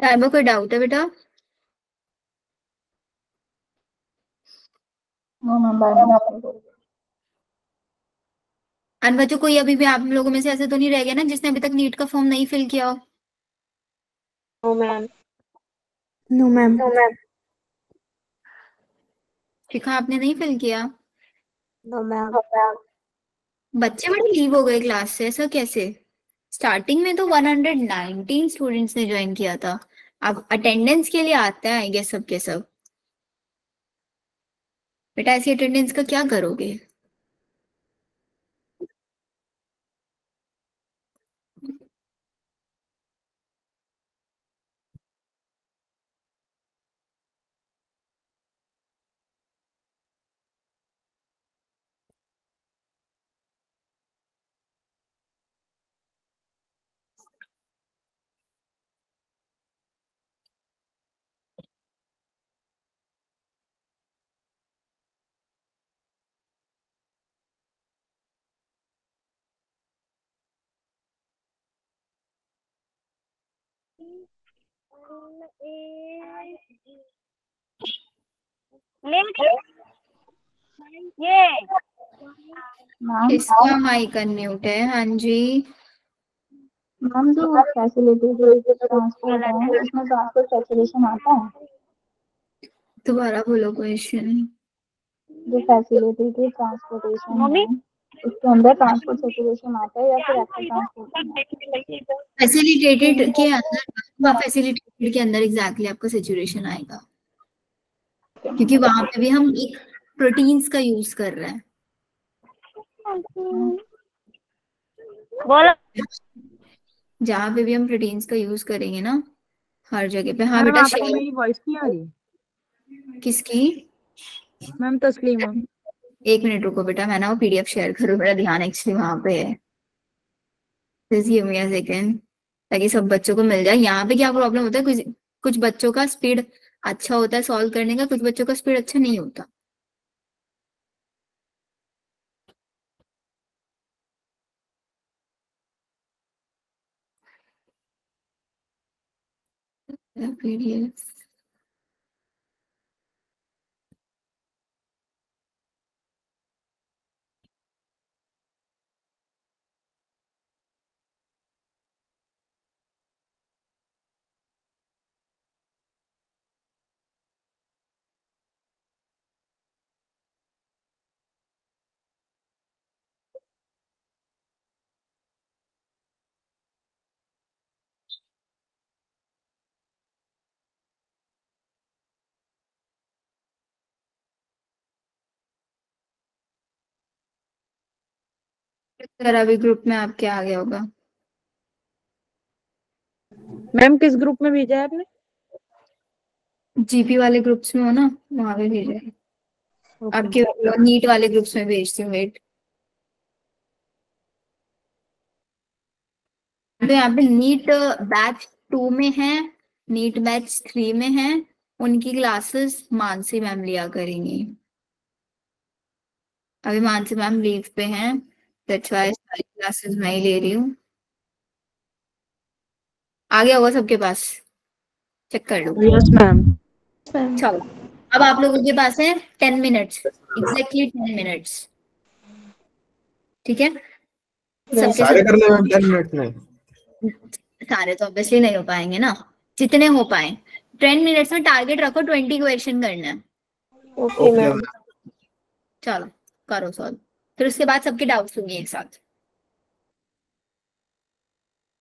साहिबा कोई डाउट है बेटा? और बच्चों कोई अभी भी आप लोगों में से ऐसे तो नहीं रह गया ना जिसने अभी तक नीट का फॉर्म नहीं फिल किया हो? No ma'am. No ma'am. Shikha आपने नहीं फिल किया? No ma'am. बच्चे बड़े लीव हो गए क्लास से, ऐसा कैसे? स्टार्टिंग में तो 119 स्टूडेंट्स ने ज्वाइन किया था। अब अटेंडेंस के लिए आते हैं आई गेस सबके सब। बेटा ऐसी अटेंडेंस का क्या करोगे? ये इसका माइक अनम्यूट है। हाँ जी। मैम जो फैसिलिटेटेड ट्रांसपोर्ट है उसमें ट्रांसपोर्ट सैचुरेशन आता है? दोबारा बोलो क्वेश्चन। जो फैसिलिटेटेड ट्रांसपोर्टेशन है उसके अंदर ट्रांसपोर्ट सैचुरेशन आता है या फिर एक्टिव ट्रांसपोर्ट? फैसिलिटेटेड के अंदर, फैसिलिटेटेड के अंदर एग्जैक्टली आपका सैचुरेशन आएगा, क्योंकि वहां पे भी हम एक प्रोटीन्स का यूज कर रहे हैं। बोलो। जहाँ पे भी हम प्रोटीन्स का यूज करेंगे ना, हर जगह पे। हाँ मैम बेटा आपको मेरी वॉइस नहीं आ रही? किसकी? मैम तस्लीमा। एक मिनट रुको बेटा, मैं ना वो पीडीएफ शेयर करूँ, मेरा ध्यान एक्चुअली वहां पे है। Just give me a second, ताकि सब बच्चों को मिल जाए। यहाँ पे क्या प्रॉब्लम होता है, कुछ बच्चों का स्पीड अच्छा होता है सॉल्व करने का, कुछ बच्चों का स्पीड अच्छा नहीं होता। पीडीएफ अभी ग्रुप में आपके आ गया होगा। मैम किस ग्रुप में भेजा है आपने? जीपी वाले ग्रुप्स में हो ना, वहां पे भेजा है। आपके नीट वाले ग्रुप्स में भेजती हूँ, वेट। तो यहाँ पे नीट बैच 2 में है, नीट बैच 3 में है, उनकी क्लासेस मानसी मैम लिया करेंगी। अभी मानसी मैम लीव पे हैं, दैट्स व्हाई सारी क्लासेस मैं ही ले रही हूँ। आ गया होगा सबके पास, चेक कर लो। Yes ma'am. चलो अब आप लोगों के पास है 10 मिनट्स, एग्जैक्टली 10 मिनट्स, ठीक है? सारे करने में 10 मिनट में? सारे तो ऑब्वियसली नहीं हो पाएंगे ना, जितने हो पाए। 10 मिनट्स में टारगेट रखो, 20 क्वेश्चन करना है। Okay ma'am. चलो करो सॉल्व, फिर उसके बाद सबके डाउट्स होंगे एक साथ।